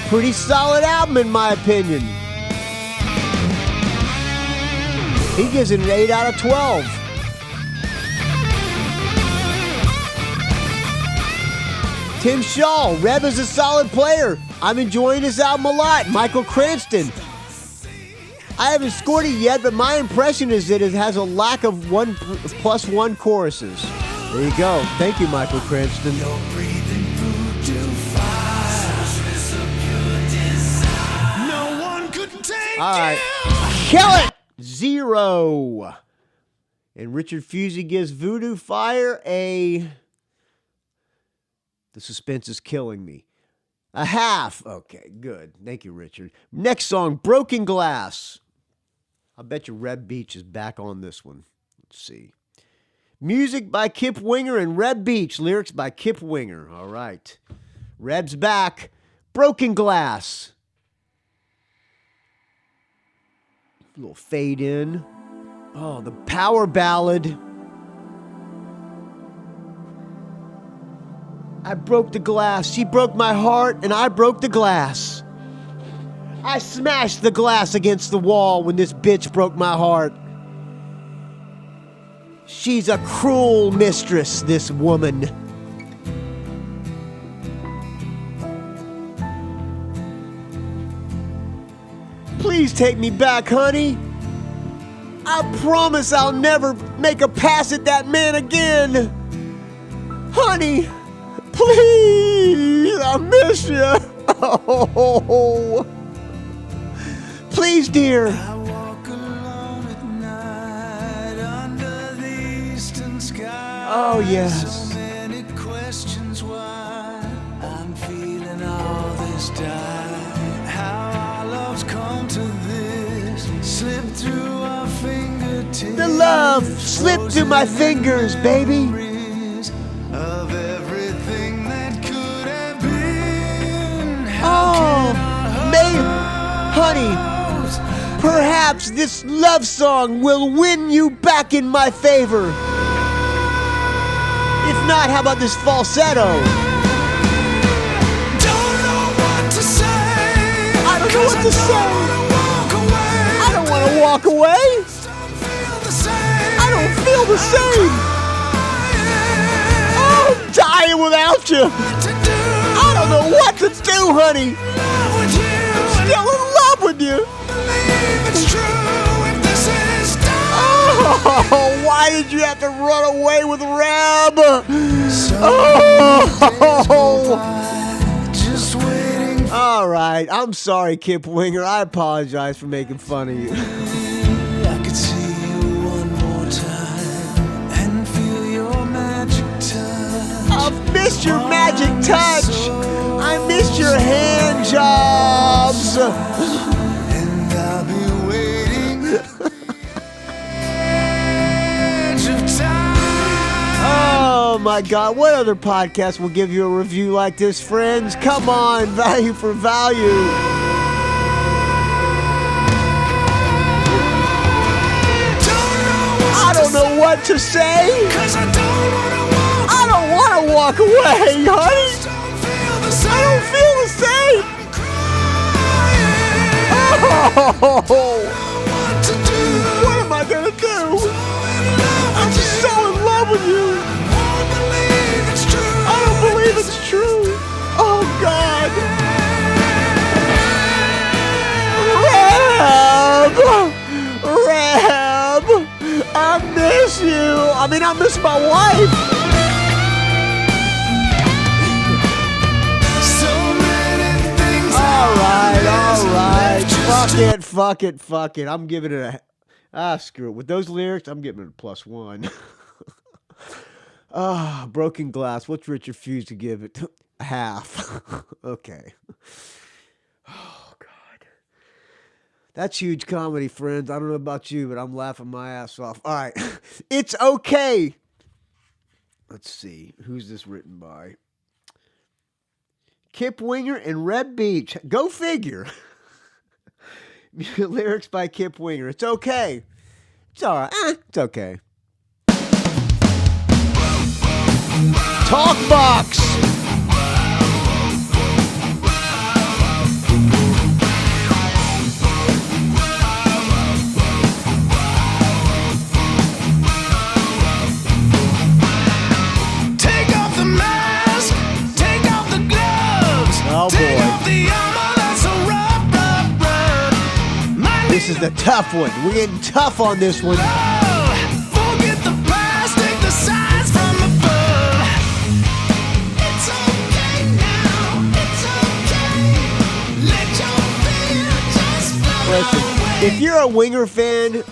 pretty solid album in my opinion. He gives it an 8 out of 12. Tim Schall, Reb is a solid player. I'm enjoying this album a lot. Michael Cranston. I haven't scored it yet, but my impression is that it has a lack of +1 choruses. There you go. Thank you, Michael Cranston. No one could take All right. you. Kill it! 0. And Richard Fusey gives Voodoo Fire a... The suspense is killing me. A half. Okay, good. Thank you, Richard. Next song, Broken Glass. I bet you Reb Beach is back on this one. Let's see. Music by Kip Winger and Reb Beach. Lyrics by Kip Winger. All right. Reb's back. Broken Glass. A little fade in. Oh, the power ballad. I broke the glass. She broke my heart, and I broke the glass. I smashed the glass against the wall when this bitch broke my heart. She's a cruel mistress, this woman. Please take me back, honey. I promise I'll never make a pass at that man again. Honey, please, I miss you. Oh, please, dear. I walk alone at night under the eastern sky. Oh, yes. So many questions why I'm feeling all this time. How our loves come to this, slip through our fingertips. The love slipped through my fingers, baby. Of everything that could have been. Oh, honey, perhaps this love song will win you back in my favor. If not, how about this falsetto? Don't know what to say. I don't know what to say. I don't want to walk away. I don't feel the same. I'm dying without you. I don't know what to do, honey. I'm still in love with you. Oh, why did you have to run away with Reb? Oh. All right, I'm sorry, Kip Winger. I apologize for making fun of you. I could see you one more time and feel your magic touch. I've missed your magic touch. I missed your hand jobs. And I'll be waiting. Edge of time. Oh my God, what other podcast will give you a review like this, friends? Come on, value for value. I don't know what to say. I don't want to walk away, honey. I don't feel the same. Oh, what am I gonna do? I'm just so in love with you. I don't believe it's true. Oh God. Reb, I miss you. I mean, I miss my wife. All right. Fuck it. I'm giving it screw it. With those lyrics, I'm giving it a +1. Broken Glass. What's Richard Fusey give it? Half. Okay. Oh, God. That's huge comedy, friends. I don't know about you, but I'm laughing my ass off. All right. It's okay. Let's see. Who's this written by? Kip Winger and Red Beach. Go figure. Lyrics by Kip Winger. It's okay. It's all right. It's okay. Talk box. Take off the mask. Take off the gloves. Oh boy. Take off the armor that's so rough. This is the tough one. We're getting tough on this one. Forget the past. Take the signs from above. It's okay now. It's okay. Let your fear just flow Listen, away. if you're a Winger fan,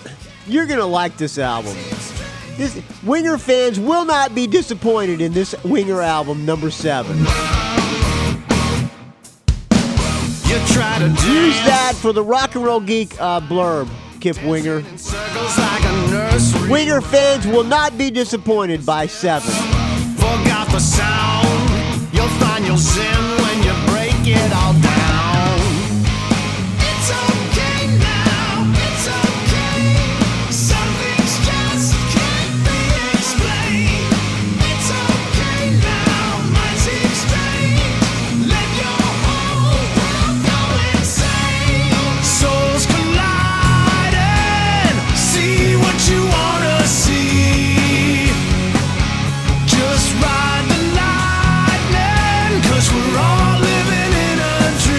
you're going to like this album. Winger fans will not be disappointed in this Winger album, number 7. You try to Use that for the Rock and Roll Geek blurb, Kip Winger. in circles like a nursery. Winger fans will not be disappointed by 7. Forgot the sound. You'll find your sin when you break it all down. It's okay now. It's okay. Some things just can't be explained. It's okay now. Might seem strange. Let your whole world go insane. Souls colliding. See what you wanna see. Just ride the lightning, 'cause we're all living in a dream.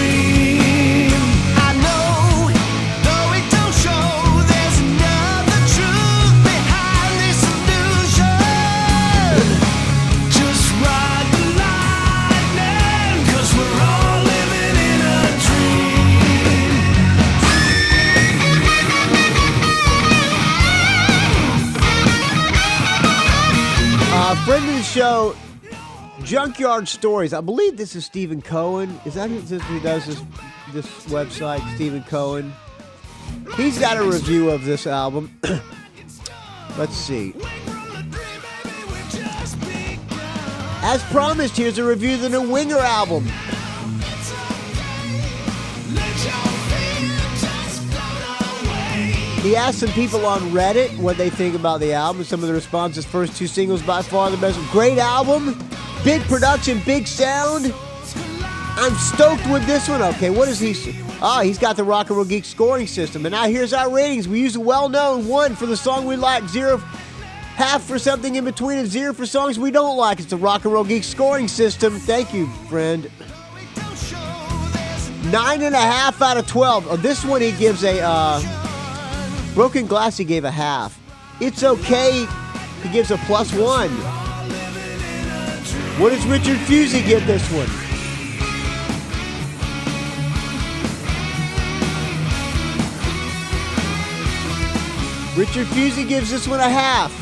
Friend of the show, Junkyard Stories. I believe this is Stephen Cohen. Is that who does this website, Stephen Cohen? He's got a review of this album. Let's see. As promised, here's a review of the new Winger album. He asked some people on Reddit what they think about the album. Some of the responses: first two singles by far the best. Great album, big production, big sound. I'm stoked with this one. Okay, what is he? He's got the Rock and Roll Geek scoring system. And now here's our ratings. We use a well-known 1 for the song we like, 0, half for something in between, and 0 for songs we don't like. It's the Rock and Roll Geek scoring system. Thank you, friend. 9.5 out of 12. Oh, this one he gives a Broken Glass. He gave a half. It's okay. He gives a +1. What does Richard Fusey give this one? Richard Fusey gives this one a half.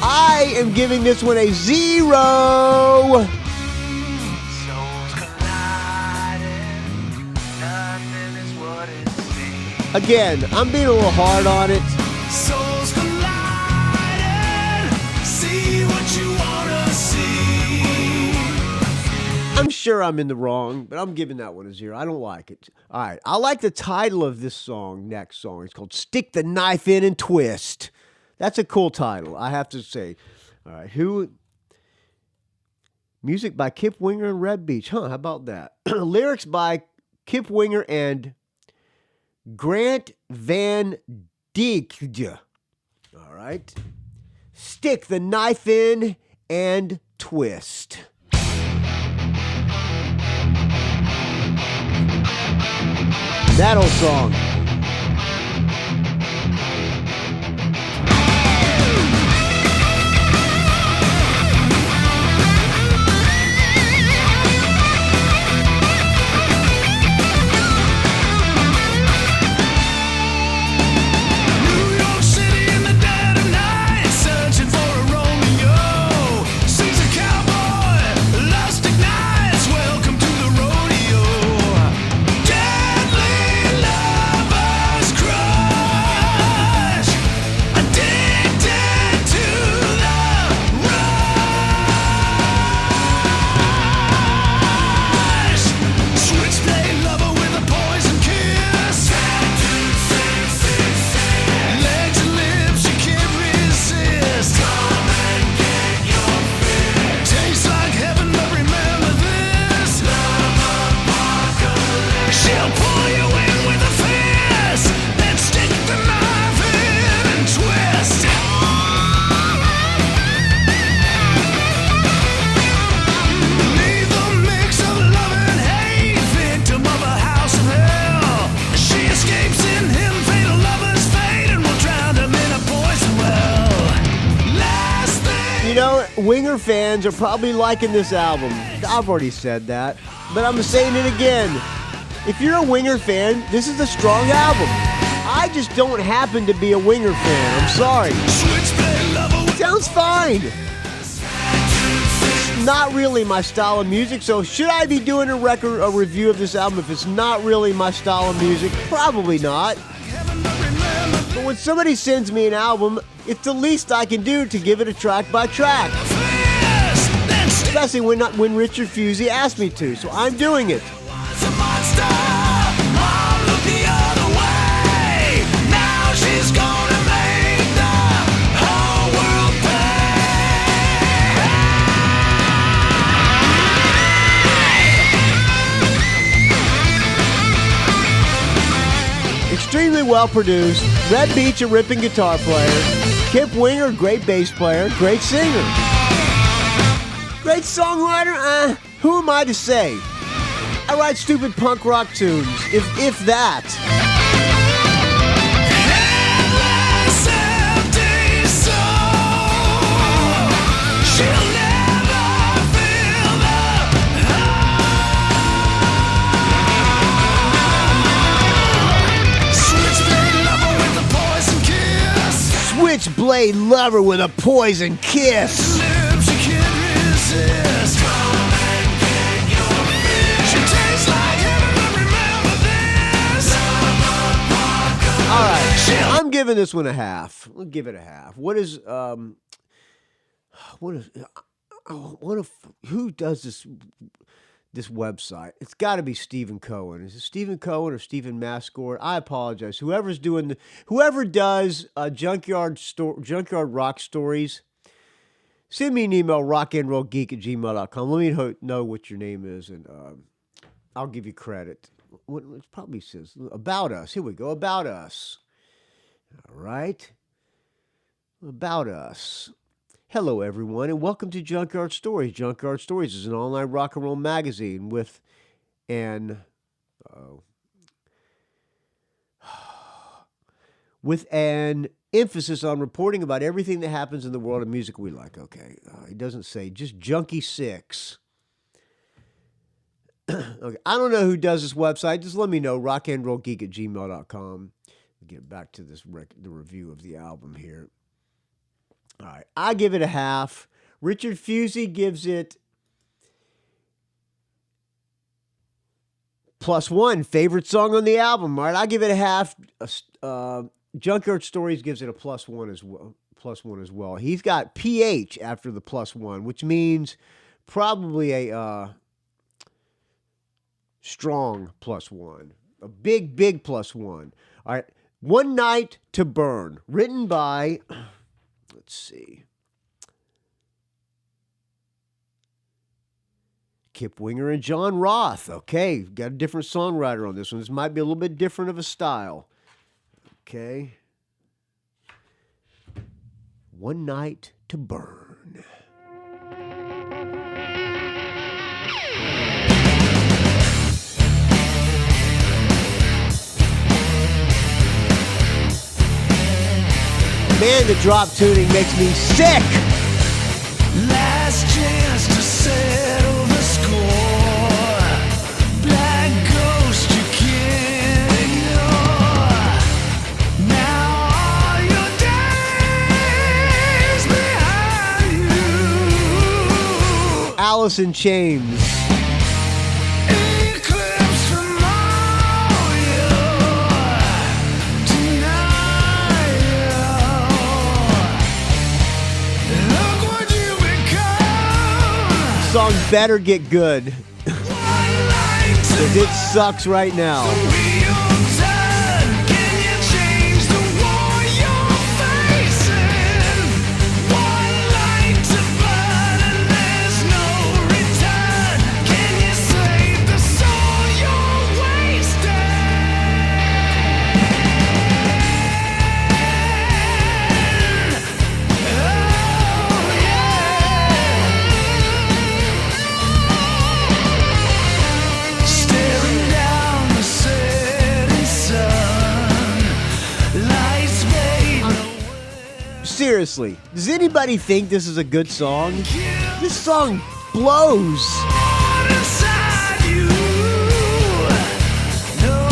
I am giving this one a 0. Again, I'm being a little hard on it. Souls colliding, see what you wanna see. I'm sure I'm in the wrong, but I'm giving that one a 0. I don't like it. All right, I like the title of this song, next song. It's called Stick the Knife In and Twist. That's a cool title, I have to say. All right, music by Kip Winger and Red Beach. How about that? Lyrics by Kip Winger and Grant Van Dyke. All right. Stick the knife in and twist. That old song. Winger fans are probably liking this album. I've already said that, but I'm saying it again. If you're a Winger fan, this is a strong album. I just don't happen to be a Winger fan. I'm sorry. Sounds fine. It's not really my style of music, so should I be doing a review of this album if it's not really my style of music? Probably not. But when somebody sends me an album, it's the least I can do to give it a track by track. Especially when Richard Fusey asked me to, so I'm doing it. Extremely well produced. Red Beach, a ripping guitar player. Kip Winger, great bass player, great singer. Great songwriter? Who am I to say? I write stupid punk rock tunes, if that. switchblade lover with a poison kiss. Lips you can't resist. Come and get your fish. It tastes like heaven, remember this. All right, I'm giving this one a half. We'll give it a half. Who does this website? It's got to be Stephen Cohen. Is it Stephen Cohen or Stephen Mascord? I apologize. Whoever does Junkyard Rock Stories, send me an email, rockandrollgeek@gmail.com. Let me know what your name is, and I'll give you credit. It probably says About Us. Here we go. About Us. All right. About Us. Hello, everyone, and welcome to Junkyard Stories. Junkyard Stories is an online rock and roll magazine with an emphasis on reporting about everything that happens in the world of music we like. Okay, he doesn't say, just Junkie 6. Okay, I don't know who does this website. Just let me know, rockandrollgeek@gmail.com. Get back to the review of the album here. All right, I give it a half. Richard Fusey gives it +1. Favorite song on the album. All right, I give it a half. Junkyard Stories gives it a +1 as well. +1 as well. He's got PH after the +1, which means probably a strong +1, a big +1. All right, One Night to Burn, written by. Let's see. Kip Winger and John Roth. Okay, got a different songwriter on this one. This might be a little bit different of a style. Okay. One Night to Burn. Man, the drop tuning makes me sick. Last chance to settle the score. Black ghost you can't ignore. Now all your days behind you. Alice in Chains. Eclipse from all your denial. Look what you become. Song better get good. One light to 'Cause it sucks right now. wheel turn. Can you change the war you're facing? One light to burn and there's no return. Can you save the soul you're wasting? Oh yeah. Staring down the setting sun. Lights fade away. Seriously, does anybody think this is a good song? This song blows. Inside you. No.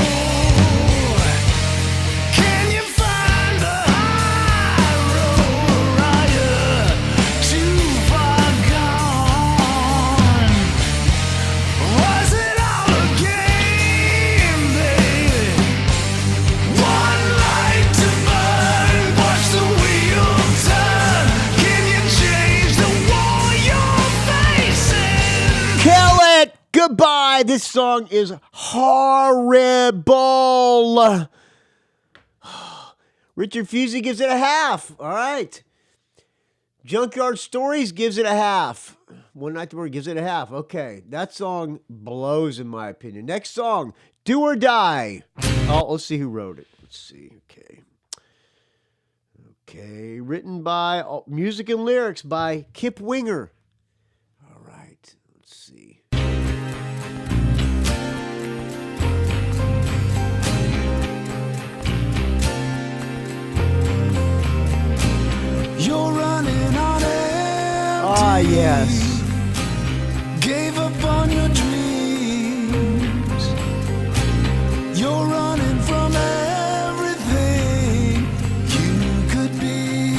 Can you find the high road, Raya? Too far gone. Was it all a game, baby? One light to burn, watch the wheel turn. Can you change the war you're facing? Kill it! Goodbye! This song is horrible. Richard Fusey gives it a half. All right. Junkyard Stories gives it a half. One Night to Burn gives it a half. Okay. That song blows in my opinion. Next song, Do or Die. Oh, let's see who wrote it. Let's see. Okay. Okay. Written by, music and lyrics by Kip Winger. All right. Let's see. You're running on empty. Ah, yes. Gave up on your dreams. You're running from everything you could be.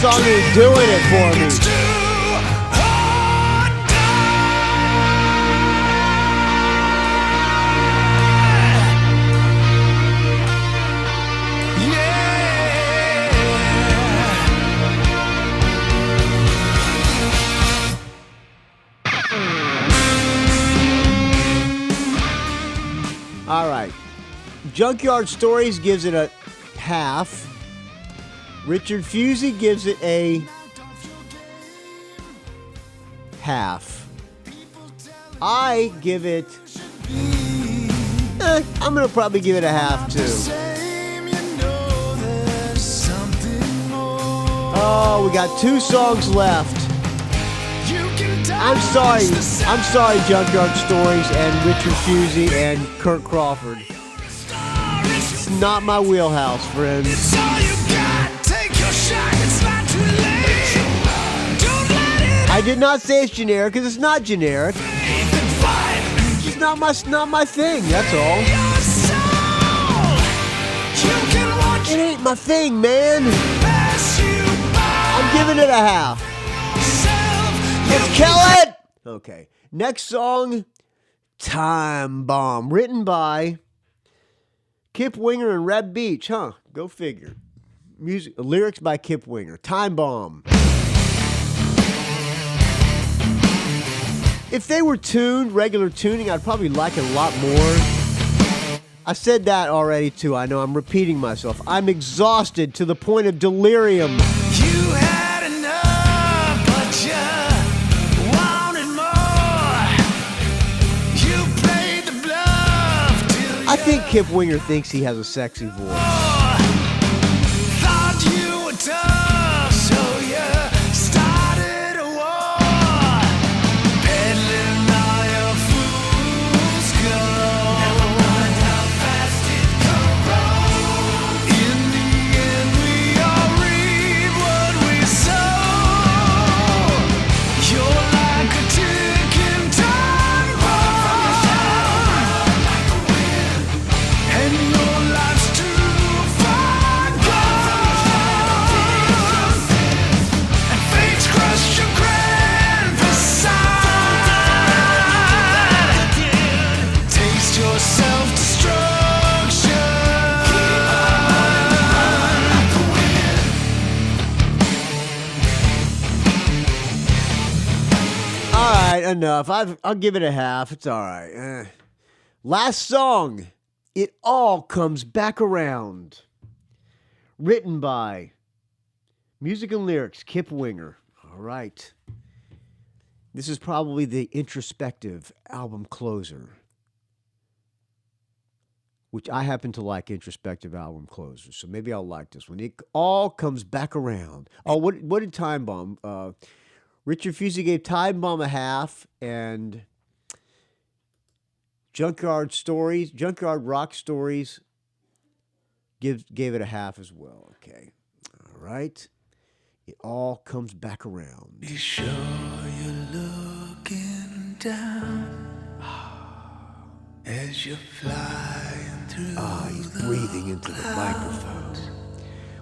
song ain't doing it for me. All right. Junkyard Stories gives it a half. Richard Fusey gives it a half. I give it... I'm going to probably give it a half, too. Oh, we got 2 songs left. I'm sorry, Junkyard Stories and Richard Fusey and Kirk Crawford. It's not my wheelhouse, friends. I did not say it's generic because it's not generic. It's not my thing, that's all. It ain't my thing, man. I'm giving it a half. Let's kill it! Okay. Next song, Time Bomb. Written by Kip Winger and Reb Beach. Huh. Go figure. Lyrics by Kip Winger. Time Bomb. If they were tuned, regular tuning, I'd probably like it a lot more. I said that already too. I know I'm repeating myself. I'm exhausted to the point of delirium. You had enough, but you wanted more. You played the bluff till I think Kip Winger thinks he has a sexy voice. thought you were tough, so you started a war, peddling all your fool's gold. Never mind how fast it could roll. In the end, we all reap what we sow. You're like a ticking time bomb, and your life's too far gone. And fate's crushed your grand facade. Taste your self-destruction. All right, enough. I'll give it a half. It's all right. Last song, It All Comes Back Around. Written by music and lyrics, Kip Winger. All right. This is probably the introspective album closer, which I happen to like introspective album closers, so maybe I'll like this one. It All Comes Back Around. Oh, what did Time Bomb? Richard Fusey gave Time Bomb a half, and Junkyard Rock Stories gave it a half as well. Okay. All right. It All Comes Back Around. Be sure you're looking down as you're flying through He's breathing into the microphone.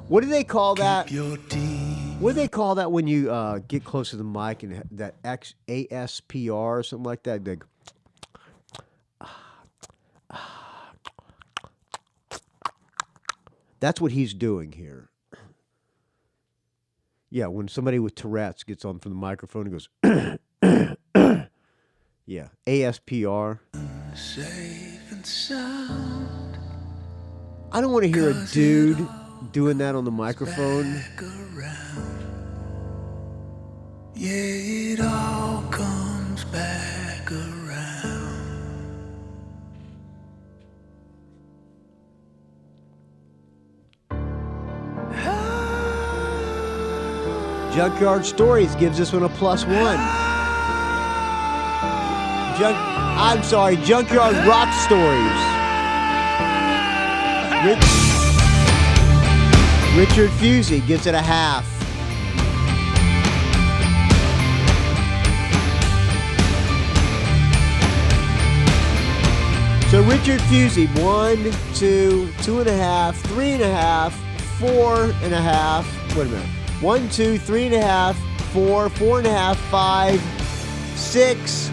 What do they call that? your deep. What do they call that when you get close to the mic and that ASPR or something like that? They go, that's what he's doing here. Yeah, when somebody with Tourette's gets on from the microphone and goes, yeah, ASPR. Safe and sound. I don't want to hear a dude doing that on the microphone. Back around. Yeah, it all comes back around. Junkyard Stories gives this one a +1. Junkyard Rock Stories. Richard Fusey gives it a half. So Richard Fusey, 1, 2, 2.5, 3.5, 4.5. Wait a minute. 1, 2, 3.5, 4, 4.5, 5, 6,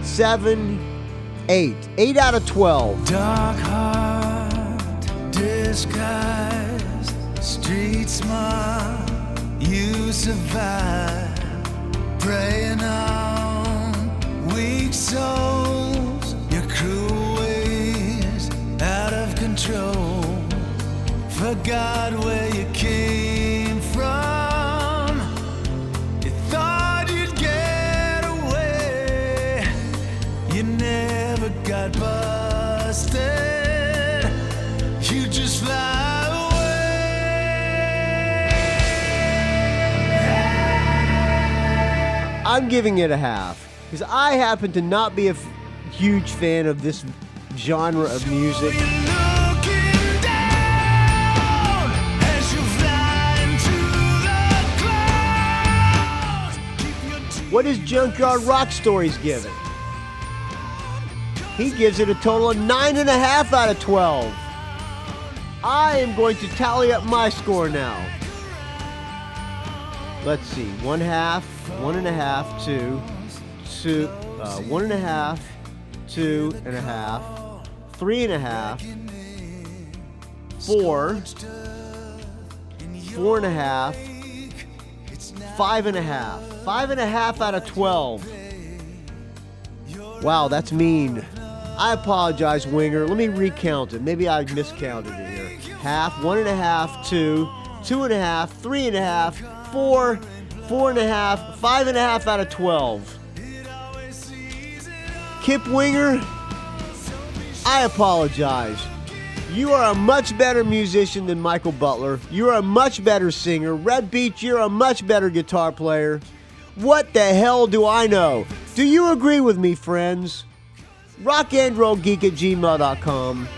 7, 8. 8 out of 12. Dark heart, disguised, street smart, you survive, preying on weak souls, your cruel ways out of control, forgot where you came from, you thought you'd get away, you never got busted, you just fly away. I'm giving it a half because I happen to not be a huge fan of this genre of music. You're looking down as you fly into the clouds. Keep your teeth What is Junkyard Rock Stories give it? He gives it a total of 9.5 out of 12. I am going to tally up my score now. Let's see, 1/2, 1.5, 2, 1.5, 2.5, 3.5, 4, 4.5, 5.5. 5.5 out of 12. Wow, that's mean. I apologize, Winger. Let me recount it. Maybe I miscounted it here. Half, 1.5, 2, 2.5, 3.5, 4, 4.5, 5.5 out of 12. Kip Winger, I apologize. You are a much better musician than Michael Butler. You are a much better singer. Red Beach, you're a much better guitar player. What the hell do I know? Do you agree with me, friends? rockandrollgeek@gmail.com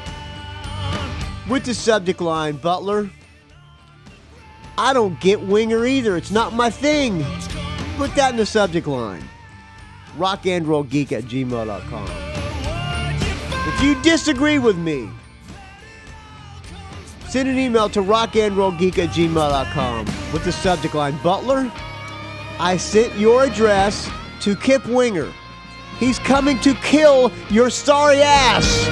with the subject line, Butler. I don't get Winger either. It's not my thing. Put that in the subject line. rockandrollgeek@gmail.com. If you disagree with me, send an email to rockandrollgeek@gmail.com with the subject line, Butler, I sent your address to Kip Winger. He's coming to kill your sorry ass.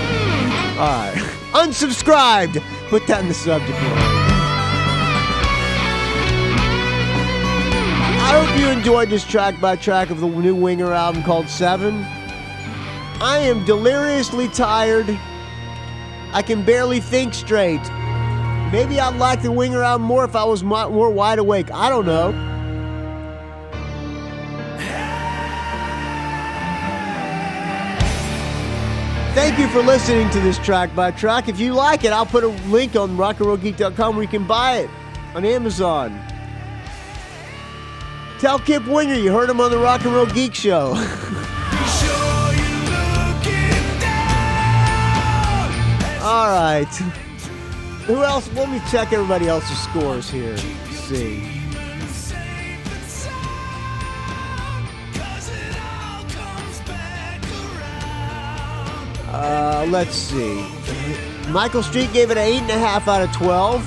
All right. Unsubscribed. Put that in the subject line. I hope you enjoyed this track by track of the new Winger album called 7. I am deliriously tired. I can barely think straight. Maybe I'd like the Winger album more if I was more wide awake. I don't know. Thank you for listening to this track by track. If you like it, I'll put a link on rockandrollgeek.com where you can buy it on Amazon. Tell Kip Winger you heard him on the Rock and Roll Geek Show. All right. Who else? Let me check everybody else's scores here. Let's see. Let's see. Michael Street gave it an 8.5 out of 12.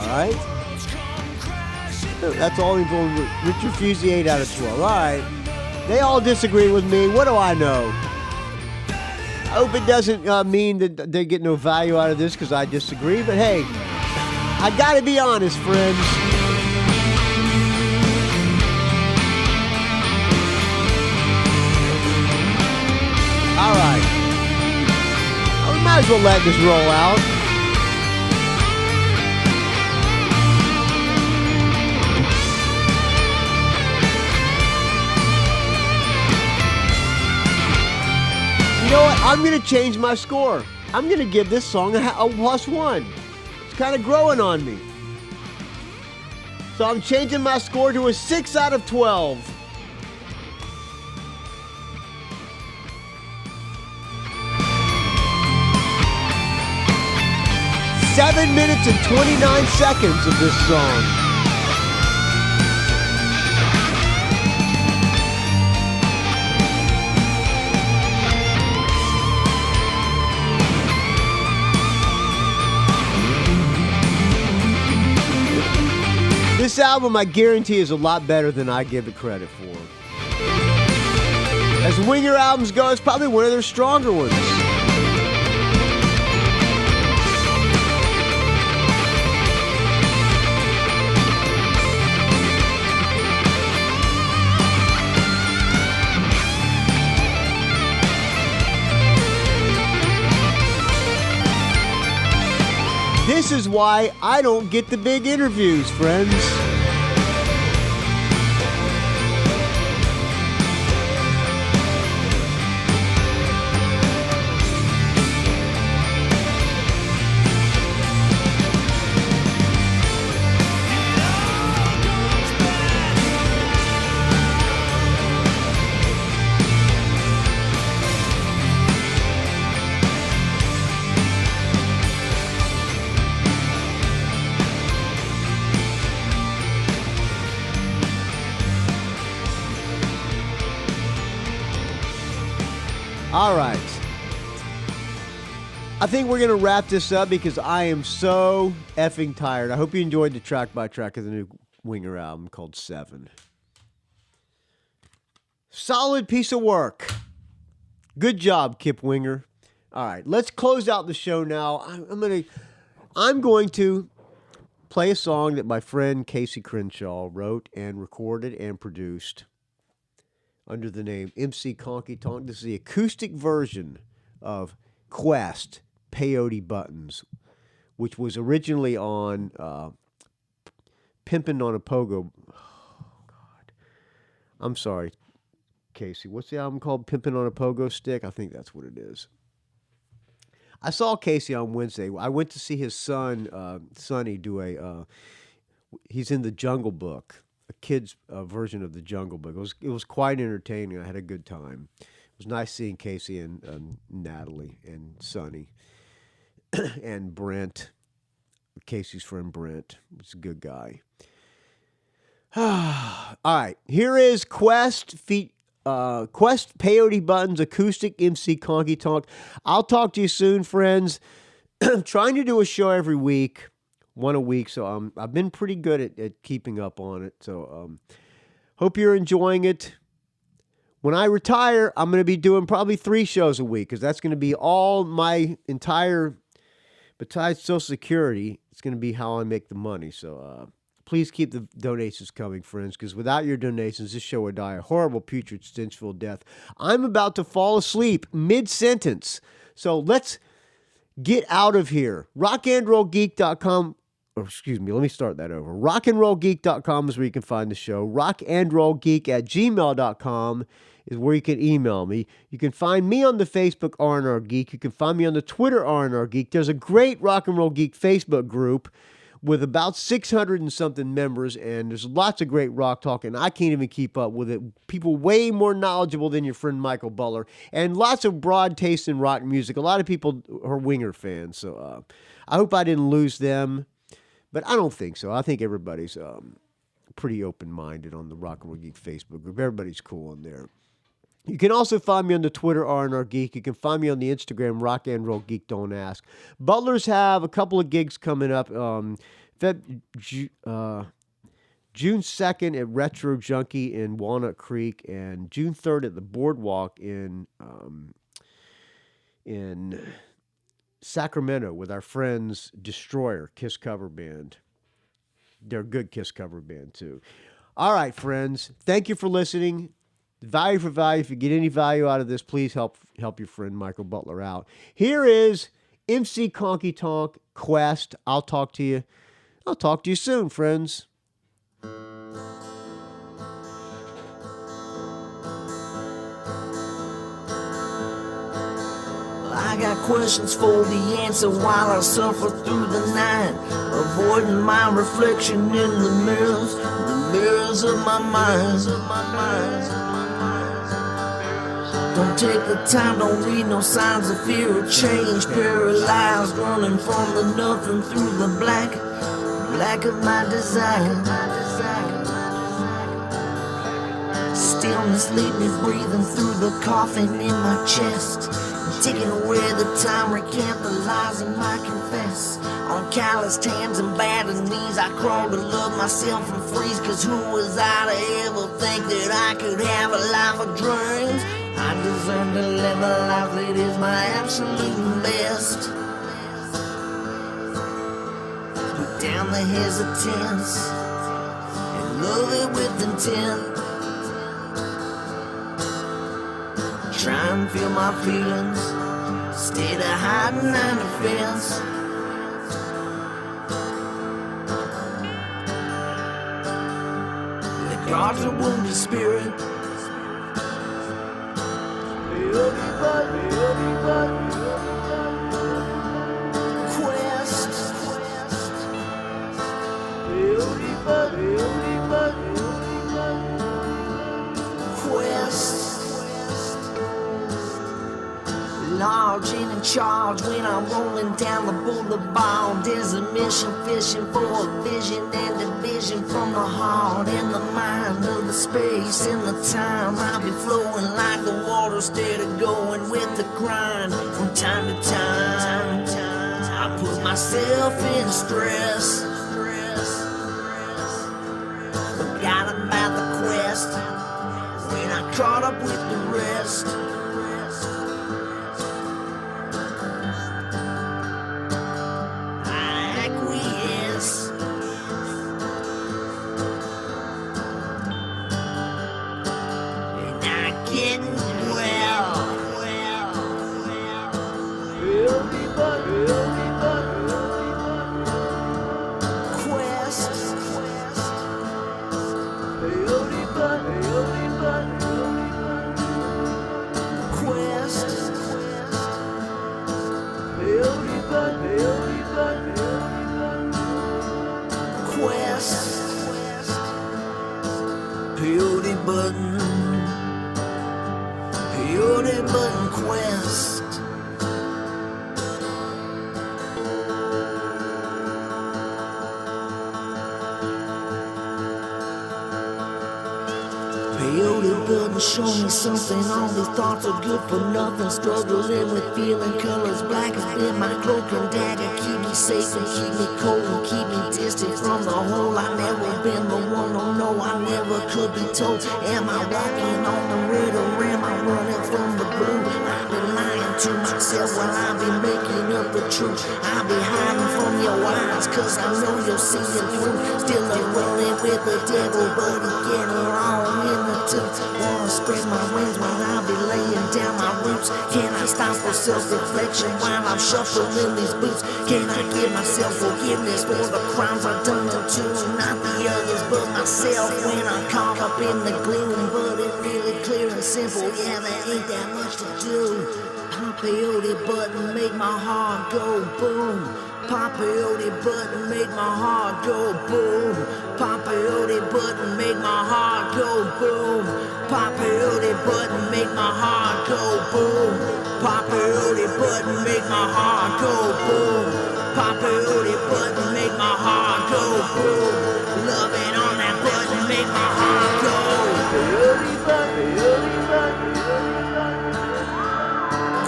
All right. That's all we've going with. Richard Fusey, 8 out of 12. All right. They all disagree with me. What do I know? I hope it doesn't mean that they get no value out of this because I disagree. But hey, I got to be honest, friends. All right. We might as well let this roll out. You know what? I'm going to change my score. I'm going to give this song a +1. It's kind of growing on me. So I'm changing my score to a 6 out of 12. Seven minutes and 29 seconds of this song. This album, I guarantee, is a lot better than I give it credit for. As Winger albums go, it's probably one of their stronger ones. This is why I don't get the big interviews, friends. All right. I think we're going to wrap this up because I am so effing tired. I hope you enjoyed the track by track of the new Winger album called 7. Solid piece of work. Good job, Kip Winger. All right, let's close out the show now. I'm going to play a song that my friend Casey Crenshaw wrote and recorded and produced under the name MC Conkietonk. This is the acoustic version of Quest, Peyote Buttons, which was originally on Pimpin' on a Pogo. Oh, God. I'm sorry, Casey. What's the album called? Pimpin' on a Pogo Stick? I think that's what it is. I saw Casey on Wednesday. I went to see his son, Sonny, do he's in the Jungle Book. A kid's version of the Jungle Book. It was quite entertaining. I had a good time. It was nice seeing Casey and Natalie and Sonny and Brent, Casey's friend Brent. He's a good guy. All right, here is Quest Peyote Buttons acoustic MC Conkietonk. I'll talk to you soon, friends. I'm trying to do a show every week. One a week, so I've been pretty good at keeping up on it. So hope you're enjoying it. When I retire, I'm going to be doing probably 3 shows a week because that's going to be all my entire, besides Social Security, it's going to be how I make the money. So please keep the donations coming, friends, because without your donations, this show would die a horrible, putrid, stenchful death. I'm about to fall asleep mid-sentence, so let's get out of here. rockandrollgeek.com. Excuse me, let me start that over. rockandrollgeek.com is where you can find the show. rockandrollgeek@gmail.com is where you can email me. You can find me on the Facebook R&R Geek. You can find me on the Twitter R&R Geek. There's a great Rock and Roll Geek Facebook group with about 600 and something members, and there's lots of great rock talk, and I can't even keep up with it. People way more knowledgeable than your friend Michael Butler, and lots of broad taste in rock music. A lot of people are Winger fans, so I hope I didn't lose them. But I don't think so. I think everybody's pretty open-minded on the Rock and Roll Geek Facebook group. Everybody's cool on there. You can also find me on the Twitter, R&R Geek. You can find me on the Instagram, Rock and Roll Geek Don't Ask. Butlers have a couple of gigs coming up. June 2nd at Retro Junkie in Walnut Creek, and June 3rd at the Boardwalk in Sacramento with our friends Destroyer, Kiss cover band. They're a good Kiss cover band too. All right, friends. Thank you for listening. Value for value. If you get any value out of this, please help your friend Michael Butler out. Here is MC Conkietonk, Quest. I'll talk to you soon, friends. I got questions for the answer while I suffer through the night, avoiding my reflection in the mirrors of my mind. Don't take the time, don't read no signs of fear or change. Paralyzed, running from the nothing through the black of my desire. Stillness leave me breathing through the coughing in my chest. ticking away the time, recant the lies and I confess. On calloused hands and battered knees, I crawl to love myself and freeze. Cause who was I to ever think that I could have a life of dreams? I deserve to live a life that is my absolute best. Put down the hesitance and love it with intent. Try and feel my feelings instead of hiding behind a fence. The guards a wounded spirit. Quest. Quest. Large and in charge when I'm rolling down the boulevard. There's a mission fishing for a vision and division from the heart and the mind of the space and the time. I'll be flowing like the water instead of going with the grind. From time to time, I put myself in stress. Forgot about the quest when I caught up with the rest. Show me something, all these thoughts are good for nothing. Struggling with feeling colors, black has been my cloak and dagger. Keep me safe and keep me cold and keep me distant from the whole. I never been the one, no, I never could be told. Am I walking on the red or am I running from the blue? I've been lying to myself while I be making up the truth. I be hiding from your eyes cause I know you'll see it through. Still I'm rolling with the devil but he getting wrong in the tooth. Wanna spread my wings while I be laying down my roots. Can I stop for self-reflection while I'm shuffling these boots? Can I give myself forgiveness for the crimes I've done to not the others but myself when I'm caught up in the gloom? But it really clear and simple, yeah, there ain't that much to do. Pop peyote button, make my heart go boom. Pop peyote button, make my heart go boom. Pop peyote button, make my heart go boom. Pop peyote button, make my heart go boom. Pop peyote button, make my heart go boom. Pop peyote button, make my heart go boom. Loving on that button, make my heart go. Peyote button, peyote button.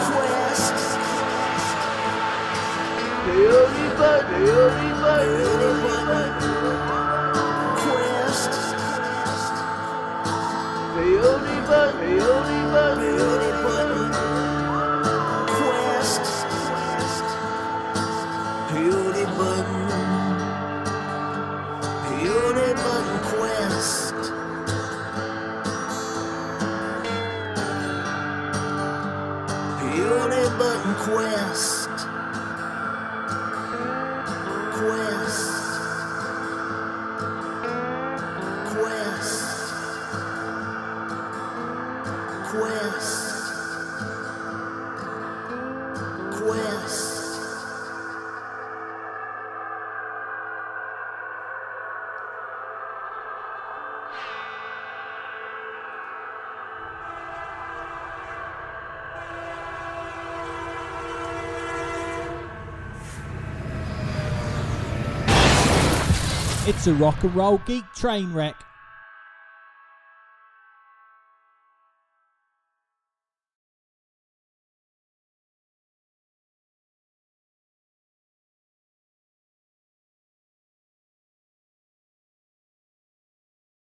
Quest. Peyote button, peyote button. Quest. Peyote button, peyote button, peyote button. Quest. Peyote button. Peyote button quest. Peyote button quest. Quest. Quest. Quest. Quest. It's a rock and roll geek train wreck.